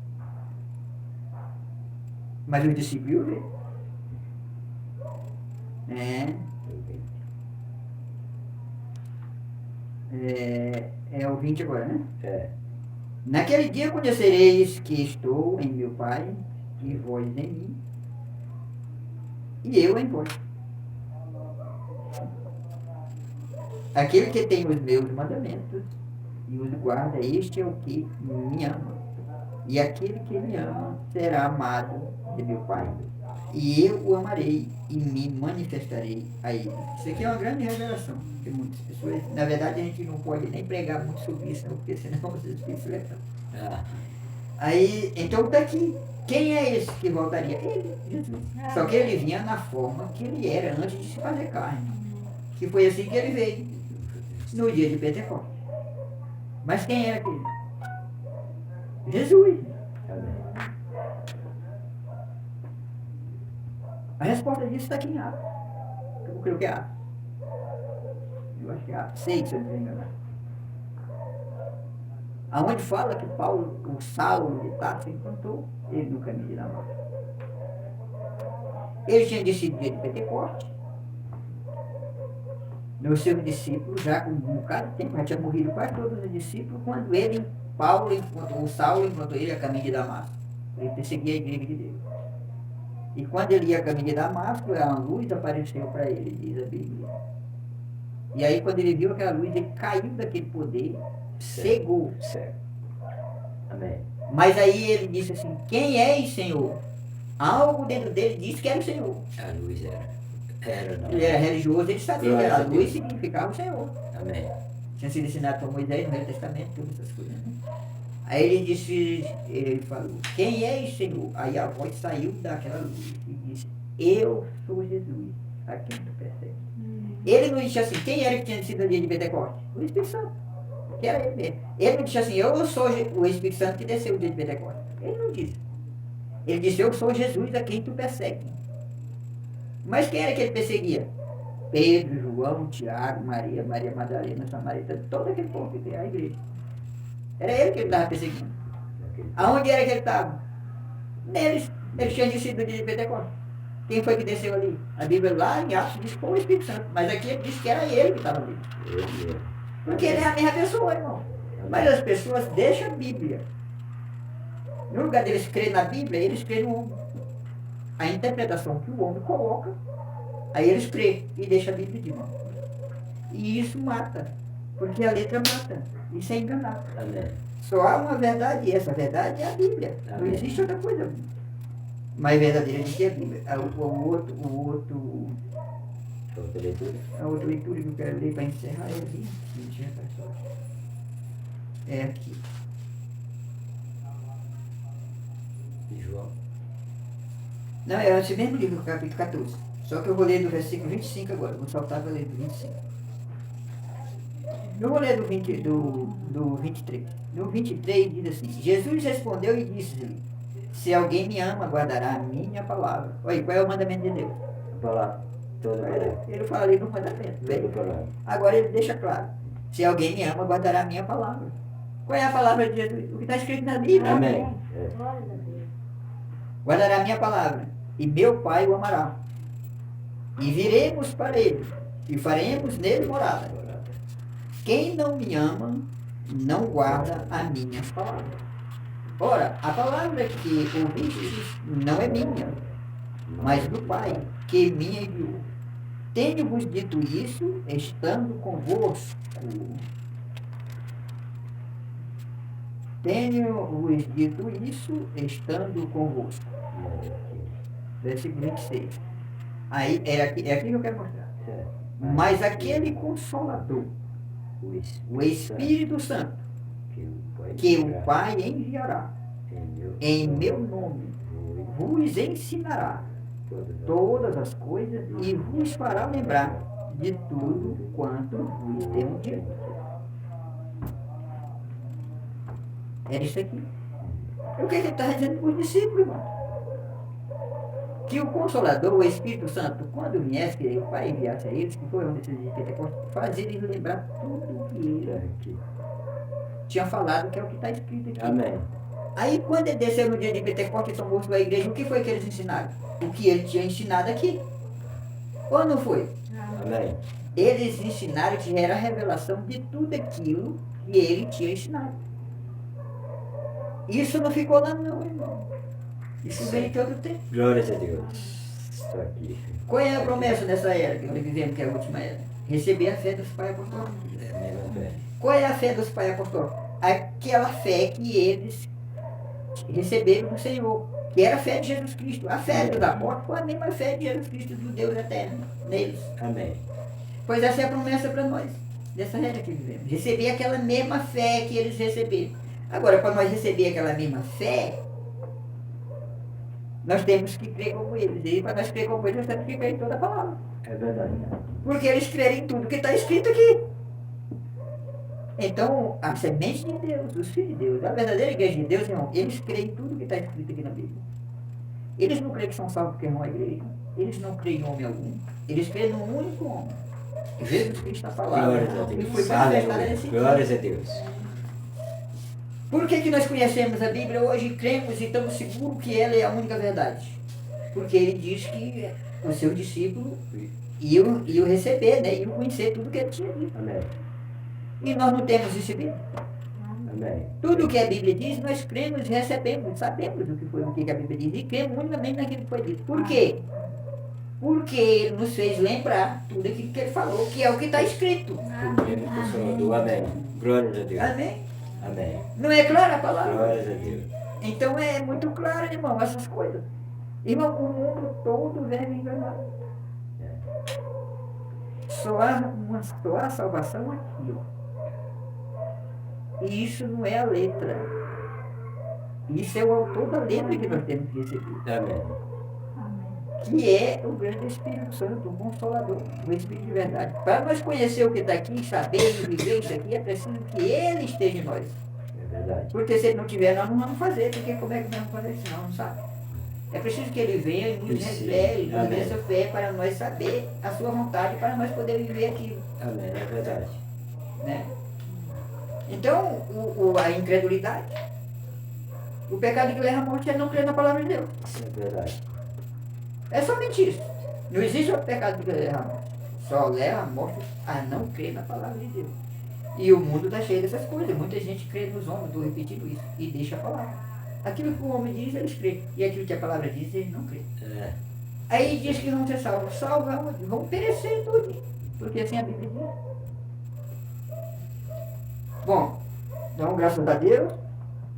Mas os discípulos iam ver. É o 20 agora, né? É. Naquele dia conhecereis que estou em meu Pai, e vós em mim, e eu em vós. Aquele que tem os meus mandamentos e os guarda, este é o que me ama. E aquele que me ama será amado de meu Pai. E eu o amarei e me manifestarei a ele. Isso aqui é uma grande revelação. Porque muitas pessoas, na verdade, a gente não pode nem pregar muito sobre isso, não, porque senão os espíritos levam. Aí, então está aqui. Quem é esse que voltaria? Ele, Jesus. Só que ele vinha na forma que ele era antes de se fazer carne. Que foi assim que ele veio, no dia de Pentecostes. Mas quem era aquele? Jesus. Amém. A resposta disso está aqui em Atos. Eu creio que é Atos. capítulo, acho que é Atos 6, se eu não me engano. Aonde fala que Paulo, o Saulo de Tarso, encontrou ele no caminho de Damasco. Ele tinha descido dia de Pentecostes. Meus seus discípulos, já com um bocado de tempo, já tinha morrido quase todos os discípulos, quando ele, Paulo, o Saulo encontrou ele a caminho de Damasco. Ele perseguia a igreja de Deus. E quando ele ia a caminho de Damasco, a luz apareceu para ele, diz a Bíblia. E aí, quando ele viu aquela luz, ele caiu daquele poder, cegou. Certo. Amém. Mas aí ele disse assim: quem és, Senhor? Algo dentro dele disse que era o Senhor. A luz era não. Ele era religioso, ele sabia que Glória a a luz Deus. significava o Senhor. Amém. Tinha sido ensinado por Moisés no Velho Testamento, todas essas coisas. Né? Aí ele disse, ele falou: quem és, Senhor? Aí a voz saiu daquela luz e disse: eu sou Jesus, a quem tu persegue. Ele não disse assim: quem era que tinha sido no dia de Pentecostes? O Espírito Santo. Que era ele mesmo. Ele não disse assim: eu sou o Espírito Santo que desceu no dia de Pentecostes. Ele não disse. Ele disse: eu sou Jesus a quem tu persegue. Mas quem era que ele perseguia? Pedro, João, Tiago, Maria Madalena, Samaritana, todo aquele povo que tem a igreja. Era ele que ele estava perseguindo. Aonde era que ele estava? Neles. Eles tinham descido no dia de Pentecostes. Quem foi que desceu ali? A Bíblia lá em Atos diz que foi o Espírito Santo. Mas aqui ele disse que era ele que estava ali. Porque ele é a mesma pessoa, irmão. Mas as pessoas deixam a Bíblia. No lugar deles crerem na Bíblia, eles creem no homem. A interpretação que o homem coloca, aí eles creem e deixam a Bíblia de mão. E isso mata. Porque a letra mata. Isso é enganar. Amém. Só há uma verdade e essa verdade é a Bíblia. Não Amém. existe outra coisa mais verdadeira do que a Bíblia. A outra leitura que eu quero ler para encerrar é aqui. É aqui. João. Não, é esse mesmo livro, capítulo 14. Só que eu vou ler do versículo 25 agora. Vou saltar para ler do 25. Eu vou ler do 23. No 23 diz assim: Jesus respondeu e disse-lhe: se alguém me ama, guardará a minha palavra. Olha, qual é o mandamento de Deus? A palavra. Toda a palavra. Ele fala ali no mandamento. Toda a Bem, palavra. agora ele deixa claro: se alguém me ama, guardará a minha palavra. Qual é a palavra de Jesus? O que está escrito na Bíblia. Amém. Glória a Deus. Guardará a minha palavra, e meu Pai o amará. E viremos para ele, e faremos nele morada. Quem não me ama, não guarda a minha palavra. Ora, a palavra que ouvistes não é minha, mas do Pai, que me enviou. Tenho-vos dito isso, estando convosco. Tenho-vos dito isso, estando convosco. Versículo 26. Aí, é aqui que eu quero mostrar. Mas aquele Consolador, o Espírito Santo, que o Pai enviará em meu nome, vos ensinará todas as coisas e vos fará lembrar de tudo quanto vos tenho dito. Era isso aqui. O que ele está dizendo para os discípulos, irmão? Que o Consolador, o Espírito Santo, quando viesse, que o Pai enviasse a eles, que foi onde eles de Pentecostes, fazia eles lembrar tudo o que ele tinha falado, que é o que está escrito aqui. Amém. Aí, quando ele desceu no dia de Pentecostes e tomou sua igreja, o que foi que eles ensinaram? O que ele tinha ensinado aqui. Ou não foi? Amém. Eles ensinaram que era a revelação de tudo aquilo que ele tinha ensinado. Isso não ficou lá não, irmão. Isso veio de todo tempo. Glórias a Deus. Estou aqui. Qual é a promessa dessa era que nós vivemos, que é a última era? Receber a fé dos pais apostólicos. É a mesma fé. Qual é a fé dos pais apostólicos? Aquela fé que eles receberam do Senhor, que era a fé de Jesus Cristo. A fé dos apóstolos foi a mesma fé de Jesus Cristo, do Deus eterno, neles. Amém. Pois essa é a promessa para nós, dessa era que vivemos. Receber aquela mesma fé que eles receberam. Agora, para nós receber aquela mesma fé, nós temos que crer como eles. E para nós crer como eles, nós temos que crer em toda a palavra. É verdade. Porque eles creem em tudo que está escrito aqui. Então, a semente de Deus, os filhos de Deus, a verdadeira igreja de Deus, irmão, eles creem em tudo que está escrito aqui na Bíblia. Eles não creem que são salvos porque vão à igreja. Eles não creem em homem algum. Eles creem num único homem, Jesus Cristo na palavra. Glórias a E Deus. foi manifestada Aleluia. nesse Glórias a Deus. Por que nós conhecemos a Bíblia hoje, cremos e estamos seguros que ela é a única verdade? Porque ele diz que o seu discípulo iam receber, né? Iam conhecer tudo que ele tinha dito. Amém. E nós não temos recebido. Amém. Tudo que a Bíblia diz, nós cremos e recebemos, sabemos o que a Bíblia diz e cremos unicamente naquilo que foi dito. Por quê? Porque ele nos fez lembrar tudo aquilo que ele falou, que é o que está escrito. Ele é Consolador. Amém. Glórias a Deus. Amém? Amém. Não é clara a palavra? Glórias a Deus. Então é muito claro, irmão, essas coisas. Irmão, o mundo todo vive enganado. Só há salvação aqui, ó. E isso não é a letra. Isso é o autor da letra que nós temos que receber. Amém. Que é o grande Espírito Santo, o Consolador, o Espírito de verdade. Para nós conhecer o que está aqui, saber e viver isso aqui, é preciso que Ele esteja em nós. É verdade. Porque se Ele não tiver, nós não vamos fazer. Porque como é que nós vamos fazer isso? Não sabe. É preciso que Ele venha e nos revele, nos dê essa fé para nós saber a sua vontade, para nós poder viver aquilo. Amém. É verdade. Né? Então, a incredulidade, o pecado que leva à morte é não crer na palavra de Deus. É verdade. É somente isso. Não existe outro pecado que leva à morte. Só leva à morte a não crer na palavra de Deus. E o mundo está cheio dessas coisas. Muita gente crê nos homens, estou repetindo isso, e deixa a palavra. Aquilo que o homem diz, eles crêem. E aquilo que a palavra diz, eles não crêem. É. Aí diz que vão ser salvos. Salvos vão perecer tudo. Porque assim a Bíblia diz. Bom, então graças a Deus.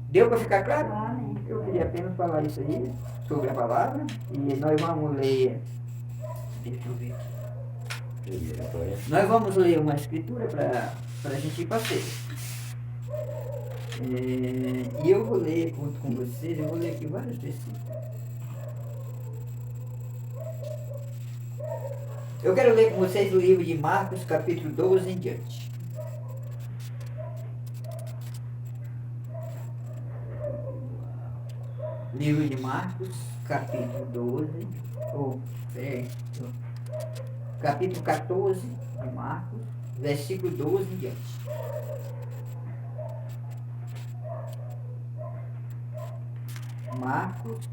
Deu para ficar claro? Amém. Eu queria apenas falar isso aí, sobre a palavra. E nós vamos ler. Deixa eu ver aqui. Primeira Coríntios. Nós vamos ler uma escritura para a gente ir para ceia. E eu vou ler junto com vocês, eu vou ler aqui vários versículos. Eu quero ler com vocês o livro de Marcos, capítulo 12 em diante. Livro de Marcos, capítulo 12, capítulo 14 de Marcos, versículo 12 em diante. Marcos,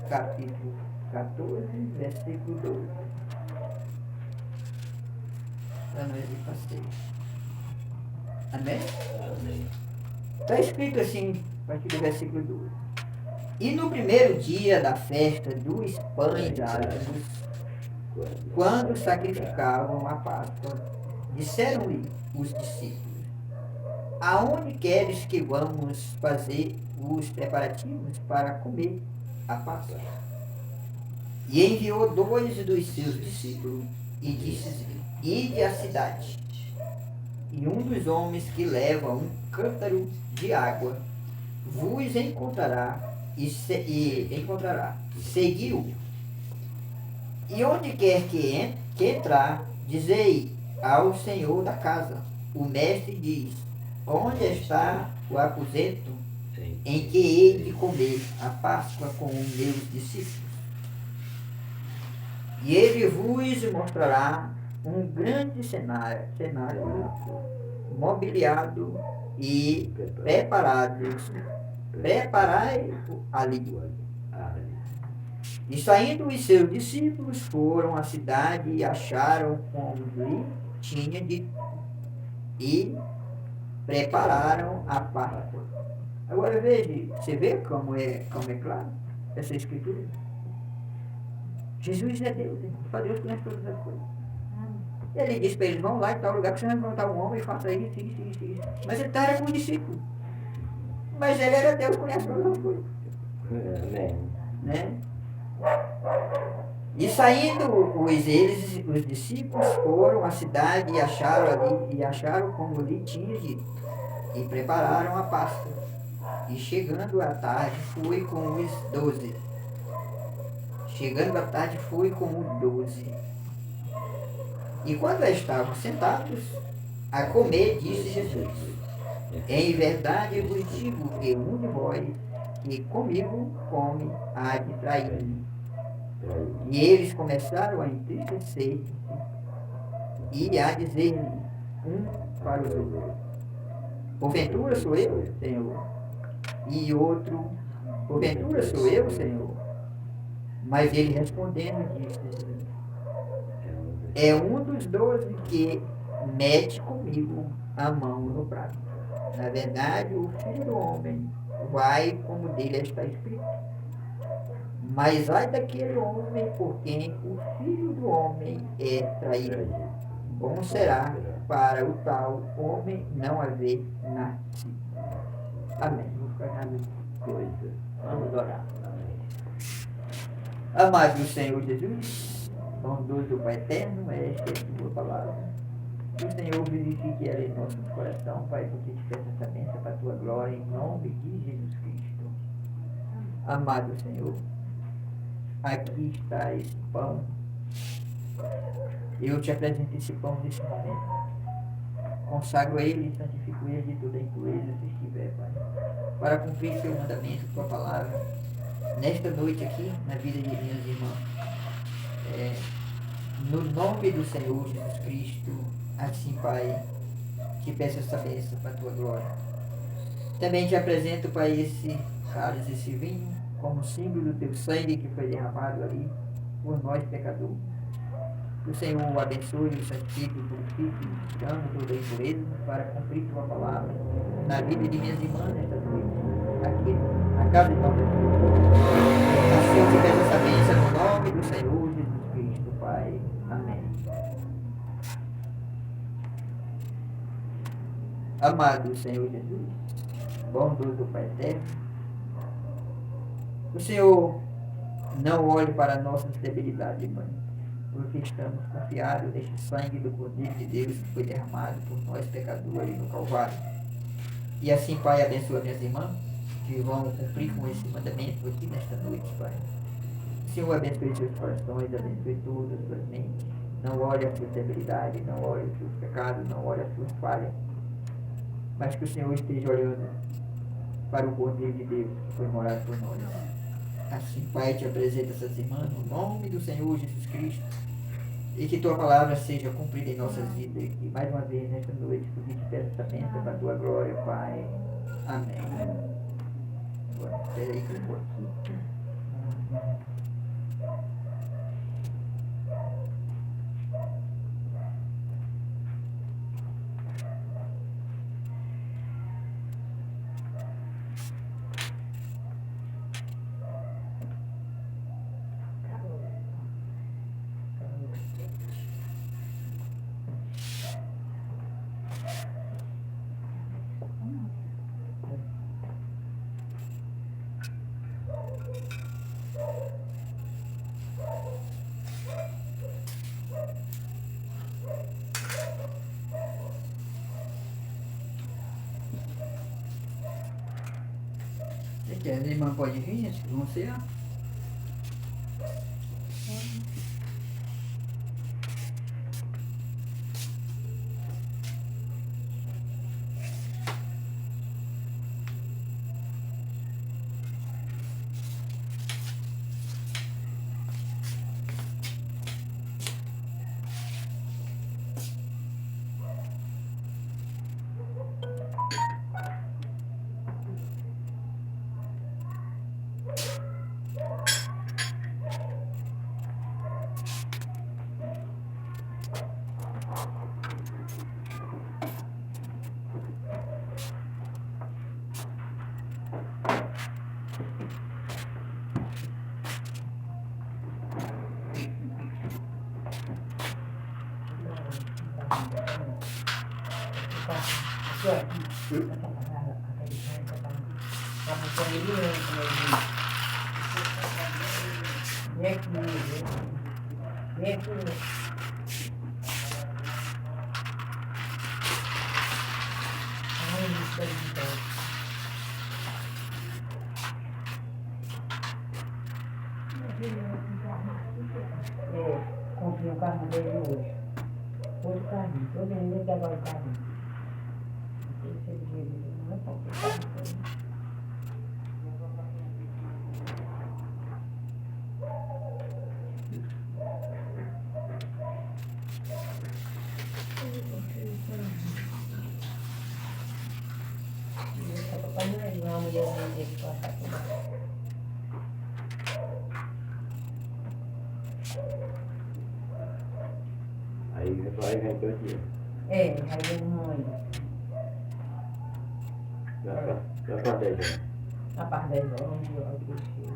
capítulo 14, versículo 12. Para nós ir para ceia. Amém? Amém. Está escrito assim, a partir do versículo 12. E no primeiro dia da festa dos pães ázimos, quando sacrificavam a Páscoa, disseram-lhe os discípulos: aonde queres que vamos fazer os preparativos para comer a Páscoa? E enviou 2 dos seus discípulos e disse-lhes: ide à cidade, e um dos homens que leva um cântaro de água vos encontrará e encontrará. Seguiu. E onde quer que entrar, dizei ao senhor da casa: o mestre diz, onde está o aposento em que hei de comer a Páscoa com os meus discípulos? E ele vos mostrará um grande cenário mobiliado e preparai ali. E saindo os seus discípulos foram à cidade e acharam como lhe tinha dito e prepararam a Páscoa. Agora veja, você vê como é claro essa escritura? Jesus é Deus, só Deus conhece todas as coisas. Ele disse para eles: vão lá em tal lugar que você vai encontrar um homem e faça isso. Mas ele estava com o discípulo. Mas ele era Deus, conhece todas as coisas. Amém. Né? E saindo os discípulos foram à cidade e acharam como lhe tinha dito, e prepararam a Páscoa. E chegando à tarde foi com os 12. E quando estavam sentados a comer, disse Jesus: em verdade vos digo que um de vós que comigo come há de trair-me. E eles começaram a entristecer e a dizer-lhe um para os outros: porventura sou eu, Senhor? E outro: porventura sou eu, Senhor? Mas ele respondendo disse: é um dos 12 que mete comigo a mão no prato. Na verdade, o Filho do Homem vai como dele está escrito. Mas ai daquele homem por quem o Filho do Homem é traído. Bom será para o tal homem não haver nascido. Amém. Vou ficar na coisa. Vamos orar. Amado Senhor Jesus, bondoso Pai eterno, esta é a tua palavra. Que o Senhor vivifique ela em nosso coração, Pai, porque te peço essa bênção para a tua glória, em nome de Jesus Cristo. Amado Senhor, aqui está esse pão. Eu te apresento esse pão nesse momento. Consagro a ele e santifico ele de toda impureza se estiver, Pai, para cumprir teu mandamento, tua palavra, nesta noite aqui, na vida de minhas irmãs. No nome do Senhor Jesus Cristo, assim, Pai, te peço essa bênção para a tua glória. Também te apresento, Pai, esse cálice, esse vinho, como símbolo do teu sangue que foi derramado ali por nós, pecadores. Que o Senhor o abençoe, o santifique, o purifique, tirando toda a impureza, para cumprir tua palavra na vida de minhas irmãs nesta noite, aqui na casa de nosso Deus. Assim eu te peço essa bênção no nome do Senhor Jesus Cristo, Pai. Amém. Amado Senhor Jesus, bondoso Pai eterno, o Senhor não olhe para a nossa debilidade, Mãe, porque estamos confiados neste sangue do Cordeiro de Deus que foi derramado por nós pecadores no Calvário. E assim, Pai, abençoa minhas irmãs que vão cumprir com esse mandamento aqui nesta noite, Pai. O Senhor abençoe seus corações, abençoe todas as suas mentes. Não olhe as suas debilidades, não olhe os seus pecados, não olhe as suas falhas, mas que o Senhor esteja olhando para o Cordeiro de Deus que foi morado por nós. Assim, Pai, te apresento essas irmãs no nome do Senhor Jesus Cristo, e que tua palavra seja cumprida em nossas vidas. E mais uma vez nesta noite, porque te peço essa bênção para a tua glória, Pai. Amém. Agora, espera aí que eu vou aqui. A irmã pode vir, vão ser. Comprei o carro dele hoje. Hoje o carrinho. Todo mundo quer agora o carrinho. Não sei se ele vive, não é comprei o carro dele. Jesus ele passa tudo. Aí vem todo dia. É, aí eu não Já pra 10 anos. a parte 10 horas, eu deixei.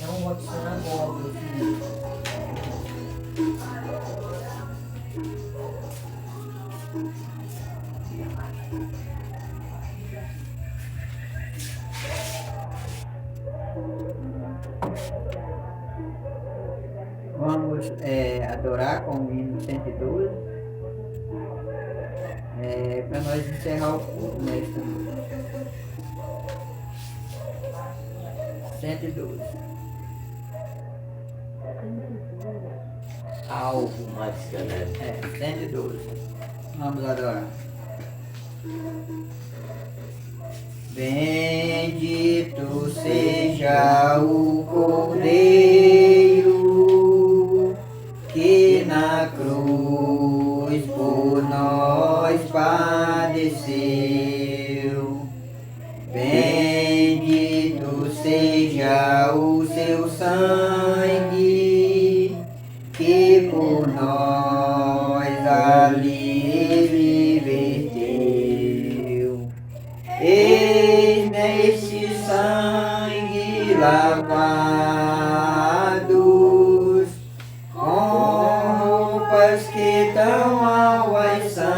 Não vou te ser agora, Vamos adorar com o hino 112, para nós encerrar o culto nesta noite. 112. Algo mais celeste. 112. Vamos adorar. Bendito seja o Cordeiro que na cruz por nós padeceu. Bendito seja o seu sangue que por nós ali ele verteu. Eis neste sangue lavados, com roupas que tão alvas são,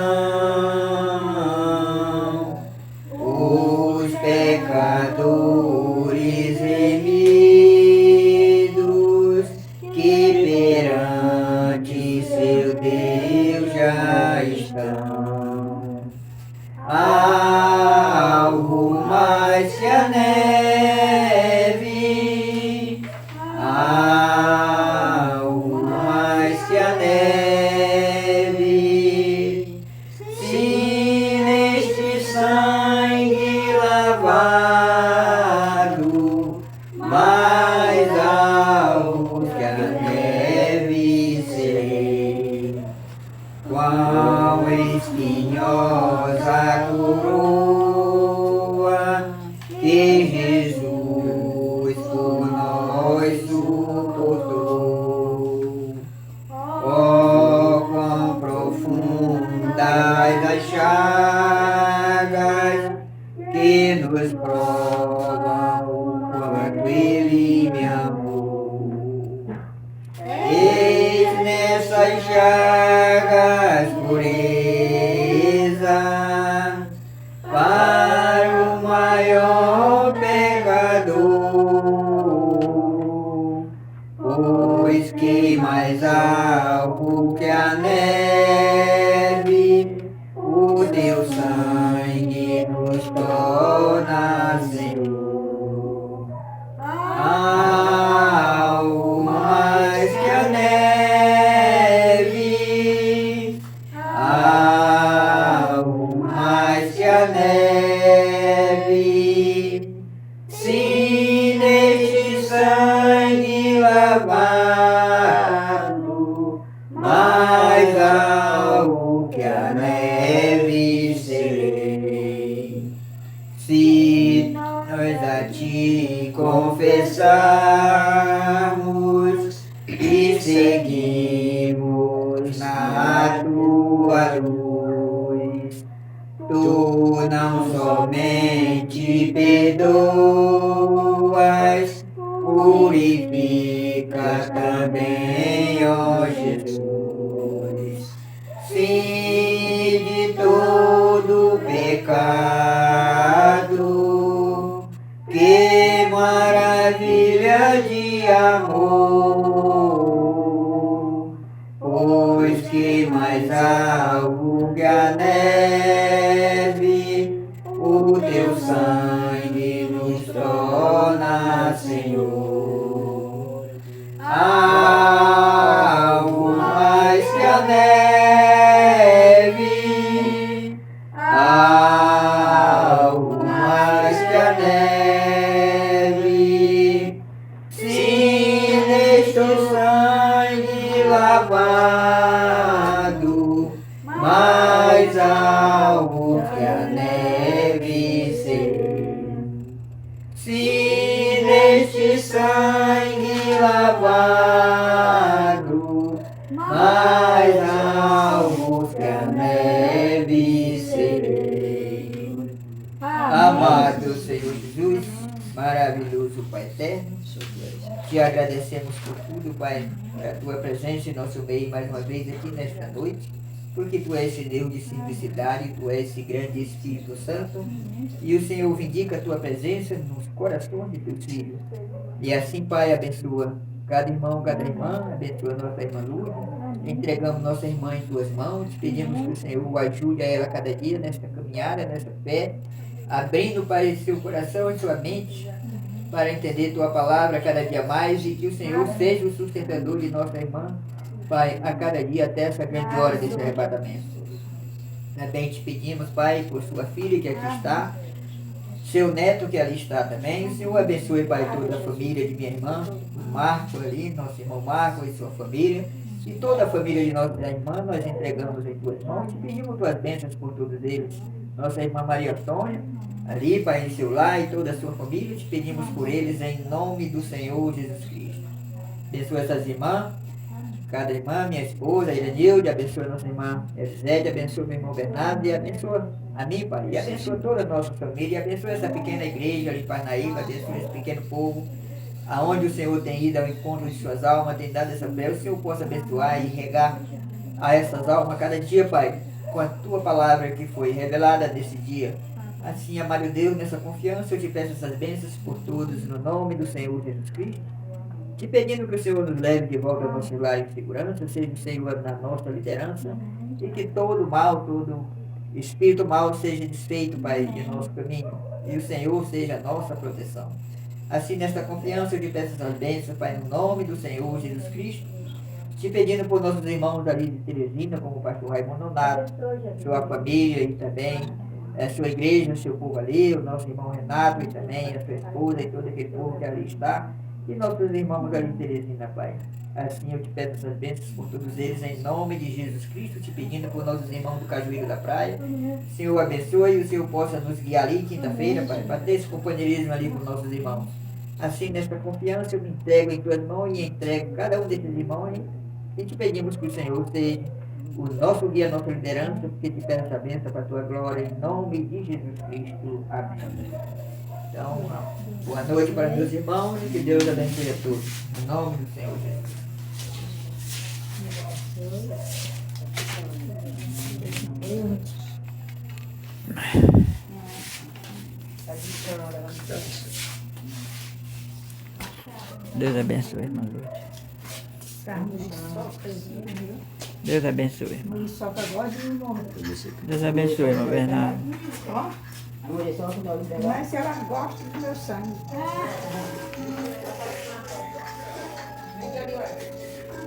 os pecadores remidos, que perante seu Deus já estão. Algo mais que a neve, algo mais que a neve, se neste sangue lavado, mais algo que a neve serei. Quão espinhosa coroa que Jesus por nós suportou. Oh, quão profundas as chagas que nos provam o quanto Ele me amou. Eis nessas chagas pureza para o maior pecador, pois que mais algo que a neve, o teu sangue nos torna mais alto que a neve serei. Se nós a ti confessarmos e seguimos na tua luz, tu não somente perdoas, purifica também, ó Jesus. Sim, de todo pecado, que maravilha de amor, pois que mais alto que a neve, o teu sangue nos torna, Senhor. Algo mais que a neve, algo mais que a neve, se neste sangue lavado, mais algo que a neve ser. Se neste sangue lavado, mais algo que a neve serei. Amado Senhor Jesus, maravilhoso Pai eterno, te agradecemos por tudo, Pai, a tua presença em nosso meio mais uma vez aqui nesta noite, porque tu és esse Deus de simplicidade, tu és esse grande Espírito Santo, e o Senhor vindica a tua presença nos corações de teus filhos. E assim, Pai, abençoa cada irmão, cada irmã, abençoa nossa irmã Lúcia, entregamos nossa irmã em tuas mãos, pedimos que o Senhor o ajude a ela cada dia nesta caminhada, nesta fé, abrindo para esse seu coração e sua mente, para entender tua palavra cada dia mais, e que o Senhor seja o sustentador de nossa irmã, Pai, a cada dia até essa grande hora desse arrebatamento. Também te pedimos, Pai, por sua filha que aqui está, seu neto que ali está também. O Senhor abençoe, Pai, toda a família de minha irmã, o Marco ali, nosso irmão Marco e sua família, e toda a família de nossa irmã, nós entregamos em tuas mãos e pedimos tuas bênçãos por todos eles. Nossa irmã Maria Antônia, ali, Pai, em seu lar e toda a sua família, te pedimos por eles em nome do Senhor Jesus Cristo. Abençoa essas irmãs, cada irmã, minha esposa, Iranilde, abençoa nossa irmã Elisete, abençoa meu irmão Bernardo, e abençoa a mim, Pai, e abençoa toda a nossa família, e abençoa essa pequena igreja ali em Parnaíba, abençoa esse pequeno povo, aonde o Senhor tem ido ao encontro de suas almas, tem dado essa fé, o Senhor possa abençoar e regar a essas almas cada dia, Pai, com a tua palavra que foi revelada nesse dia. Assim, amado Deus, nessa confiança, eu te peço essas bênçãos por todos, no nome do Senhor Jesus Cristo, te pedindo que o Senhor nos leve de volta ao nosso lar em segurança, seja o Senhor na nossa liderança, e que todo mal, todo espírito mal seja desfeito, Pai, de nosso caminho, e o Senhor seja a nossa proteção. Assim, nesta confiança, eu te peço essas bênçãos, Pai, no nome do Senhor Jesus Cristo, te pedindo por nossos irmãos ali de Teresina, como o pastor Raimundo Nonato, sua família e também a sua igreja, o seu povo ali, o nosso irmão Renato e também a sua esposa e todo aquele povo que ali está, e nossos irmãos ali de Teresina, Pai. Assim eu te peço essas bênçãos por todos eles, em nome de Jesus Cristo, te pedindo por nossos irmãos do Cajueiro da Praia. Senhor, abençoe e o Senhor possa nos guiar ali quinta-feira, Pai, para ter esse companheirismo ali com nossos irmãos. Assim, nesta confiança, eu me entrego em tuas mãos e entrego cada um desses irmãos e te pedimos que o Senhor seja o nosso guia, a nossa liderança, porque te peço essa bênção para a tua glória, em nome de Jesus Cristo. Amém. Então, boa noite para meus irmãos e que Deus abençoe a todos. Em nome do Senhor Jesus. Deus abençoe, irmã Lúcia. Deus abençoe, irmã. Deus abençoe, irmão Bernardo. Ó, a mulher só que dá o Mas se ela gosta do meu sangue.